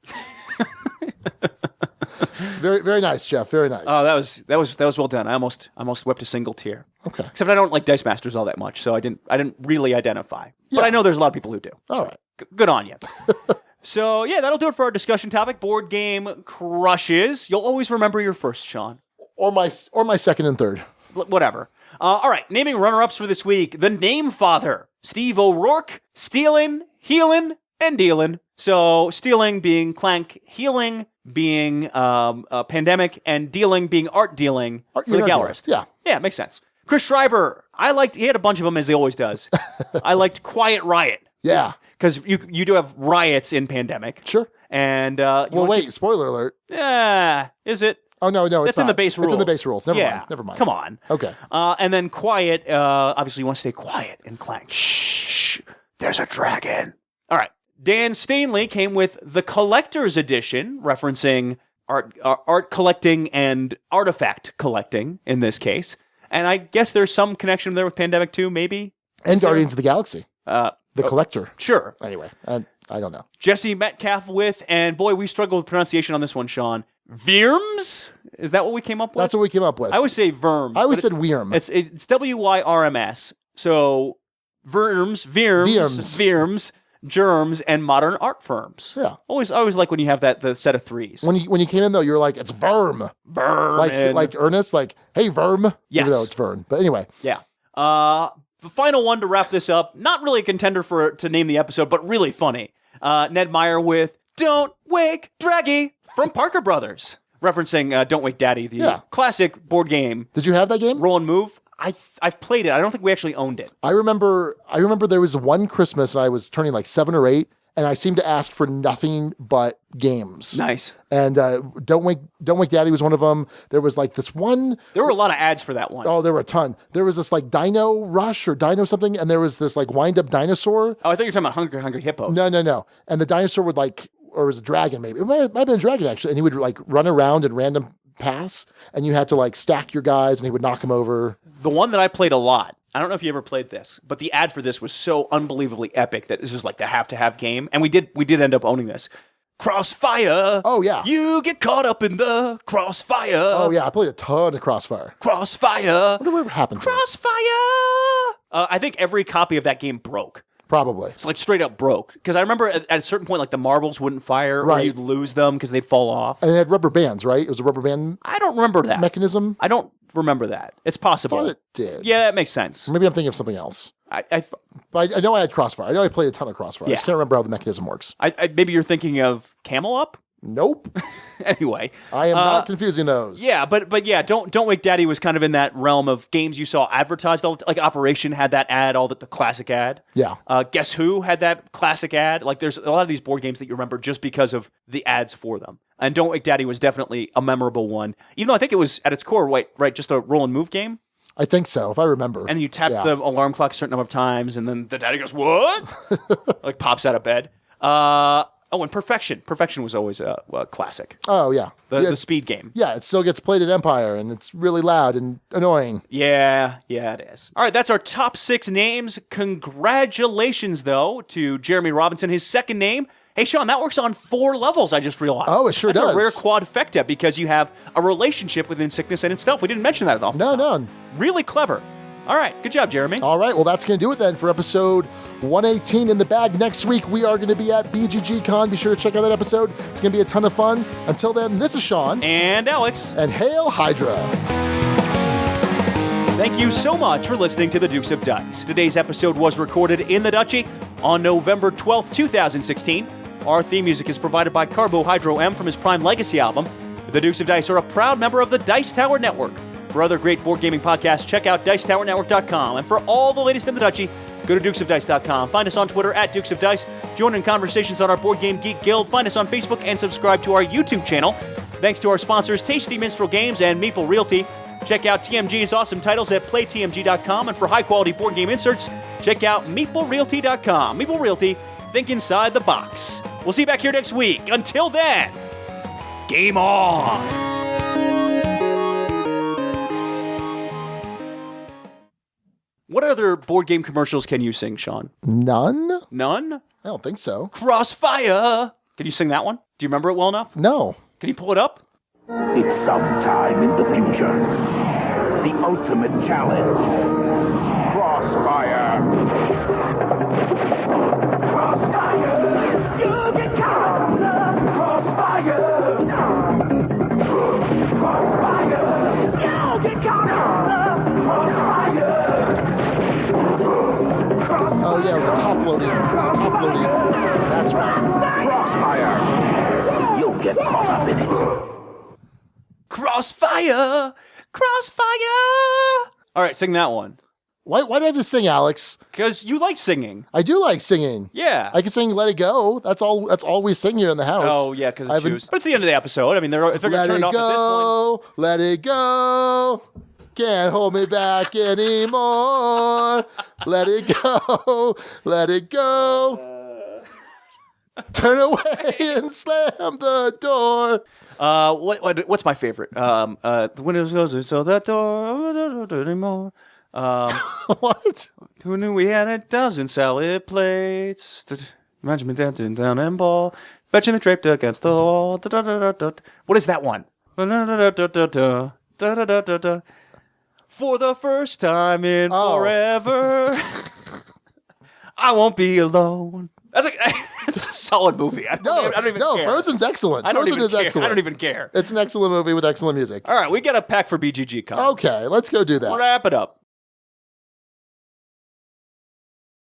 C: Very, very nice, Jeff. Very nice.
A: Oh, that was well done. I almost wept a single tear.
C: Okay.
A: Except I don't like Dice Masters all that much, so I didn't really identify. But I know there's a lot of people who do.
C: All right.
A: Good on you. So yeah, that'll do it for our discussion topic: board game crushes. You'll always remember your first, Sean.
C: Or my second and third.
A: Whatever. All right, naming runner-ups for this week: the Name Father, Steve O'Rourke, stealing, healing, and dealing. So stealing being Clank, healing being Pandemic, and dealing being art dealing for the Gallerist. Yeah, makes sense. Chris Schreiber, he had a bunch of them as he always does. I liked Quiet Riot.
C: Yeah.
A: Because you do have riots in Pandemic.
C: Sure.
A: And
C: wait, spoiler alert.
A: Yeah, is it?
C: Oh no,
A: it's in the base rules.
C: It's in the base rules. Never mind.
A: Come on.
C: Okay.
A: And then Quiet, obviously you want to stay quiet in Clank. Shh. There's a dragon. All right. Dan Stanley came with the Collector's Edition, referencing art collecting and artifact collecting in this case. And I guess there's some connection there with Pandemic 2, maybe?
C: And Guardians of the Galaxy. The Collector.
A: Sure.
C: Anyway, I don't know.
A: Jesse Metcalf with, and boy, we struggle with pronunciation on this one, Sean. Virms? Is that what we came up with?
C: That's what we came up with.
A: I always say Verms.
C: I always said Wyrm.
A: It's Wyrms. So Virms, germs, and modern art firms.
C: Yeah.
A: Always like when you have the set of threes.
C: When you came in though, you were like, it's Verm. Like Ernest, like, hey Verm.
A: Yes.
C: Even though it's Vern. But anyway.
A: Yeah. The final one to wrap this up, not really a contender to name the episode, but really funny. Ned Meyer with Don't Wake Draggy from Parker Brothers. Referencing Don't Wake Daddy, the classic board game.
C: Did you have that game?
A: Roll and Move. I've played it. I don't think we actually owned it.
C: I remember there was one Christmas and I was turning like 7 or 8 and I seemed to ask for nothing but games.
A: Nice.
C: And Don't Wake Daddy was one of them. There was like this one.
A: There were a lot of ads for that one.
C: Oh, there were a ton. There was this like Dino Rush or Dino something, and there was this like wind up dinosaur.
A: Oh, I thought you were talking about Hungry Hippos.
C: No. And the dinosaur would like, or it was a dragon maybe. It might have been a dragon actually, and he would like run around in random pass, and you had to like stack your guys, and he would knock them over.
A: The one that I played a lot. I don't know if you ever played this, but the ad for this was so unbelievably epic that this was like the have-to-have game, and we did end up owning this. Crossfire.
C: Oh, yeah.
A: You get caught up in the crossfire.
C: Oh, yeah. I played a ton of Crossfire.
A: Crossfire.
C: I wonder what happened to
A: Crossfire. I think every copy of that game broke.
C: Probably.
A: It's like straight up broke. Because I remember at a certain point, like the marbles wouldn't fire, or you'd lose them because they'd fall off.
C: And it had rubber bands, right? It was a rubber band.
A: I don't remember that
C: mechanism.
A: I don't remember that. It's possible.
C: I thought it did.
A: Yeah, that makes sense.
C: Maybe I'm thinking of something else.
A: But
C: I know I had Crossfire. I know I played a ton of Crossfire. I just can't remember how the mechanism works.
A: Maybe you're thinking of Camel Up?
C: Nope.
A: Anyway.
C: I am not confusing those.
A: Yeah, but yeah, Don't Wake Daddy was kind of in that realm of games you saw advertised all the like Operation had that ad, the classic ad.
C: Yeah.
A: Guess Who had that classic ad. Like there's a lot of these board games that you remember just because of the ads for them. And Don't Wake Daddy was definitely a memorable one. Even though I think it was at its core, right, just a roll and move game.
C: I think so, if I remember.
A: And you tap the alarm clock a certain number of times, and then the daddy goes, "What?" Like pops out of bed. And Perfection. Perfection was always a classic.
C: Oh, yeah.
A: The speed game.
C: Yeah, it still gets played at Empire, and it's really loud and annoying.
A: Yeah, it is. All right, that's our top 6 names. Congratulations, though, to Jeremy Robinson. His second name. Hey, Sean, that works on 4 levels, I just realized.
C: Oh, it sure
A: does. That's a rare quadfecta because you have a relationship within sickness and in stealth. We didn't mention that at all.
C: No.
A: Really clever. All right, good job, Jeremy.
C: All right, well, that's going to do it then for episode 118 in the bag. Next week, we are going to be at BGG Con. Be sure to check out that episode. It's going to be a ton of fun. Until then, this is Sean.
A: And Alex.
C: And Hail Hydra.
A: Thank you so much for listening to the Dukes of Dice. Today's episode was recorded in the Duchy on November 12th, 2016. Our theme music is provided by Carbohydro M from his Prime Legacy album. The Dukes of Dice are a proud member of the Dice Tower Network. For other great board gaming podcasts, check out DicetowerNetwork.com. And for all the latest in the Duchy, go to DukesOfDice.com. Find us on Twitter at Dukes of Dice. Join in conversations on our Board Game Geek Guild. Find us on Facebook and subscribe to our YouTube channel. Thanks to our sponsors, Tasty Minstrel Games and Meeple Realty. Check out TMG's awesome titles at PlayTMG.com. And for high-quality board game inserts, check out MeepleRealty.com. Meeple Realty, think inside the box. We'll see you back here next week. Until then, game on! What other board game commercials can you sing, Sean?
C: None?
A: None?
C: I don't think so.
A: Crossfire! Can you sing that one? Do you remember it well enough?
C: No.
A: Can you pull it up?
E: It's sometime in the future. The ultimate challenge. Crossfire. Crossfire. You get caught. Crossfire. Crossfire. You get caught. Crossfire.
C: Oh, yeah, it was a top loading. That's right.
E: Crossfire. You'll get caught up in it.
A: Crossfire! Crossfire! All right, sing that one.
C: Why do I have to sing, Alex?
A: Because you like singing.
C: I do like singing.
A: Yeah.
C: I can sing Let It Go. That's all we sing here in the house.
A: Oh, yeah, because of shoes. But it's the end of the episode. I mean, if they're going to turn it off at this point.
C: Let it go. Can't hold me back anymore. Let it go. Let it go. Turn away and slam the door.
A: What's my favorite? The windows closed, so that door anymore.
C: What?
A: Who knew we had a dozen salad plates? Imagine me dancing down and ball, fetching the draped against the wall. What is that one? For the first time in forever, I won't be alone. That's a solid movie. I don't even care.
C: Frozen's excellent. Frozen is excellent.
A: I don't even care.
C: It's an excellent movie with excellent music.
A: All right, we got a pack for BGG coming.
C: Okay, let's go do that.
A: Wrap it up.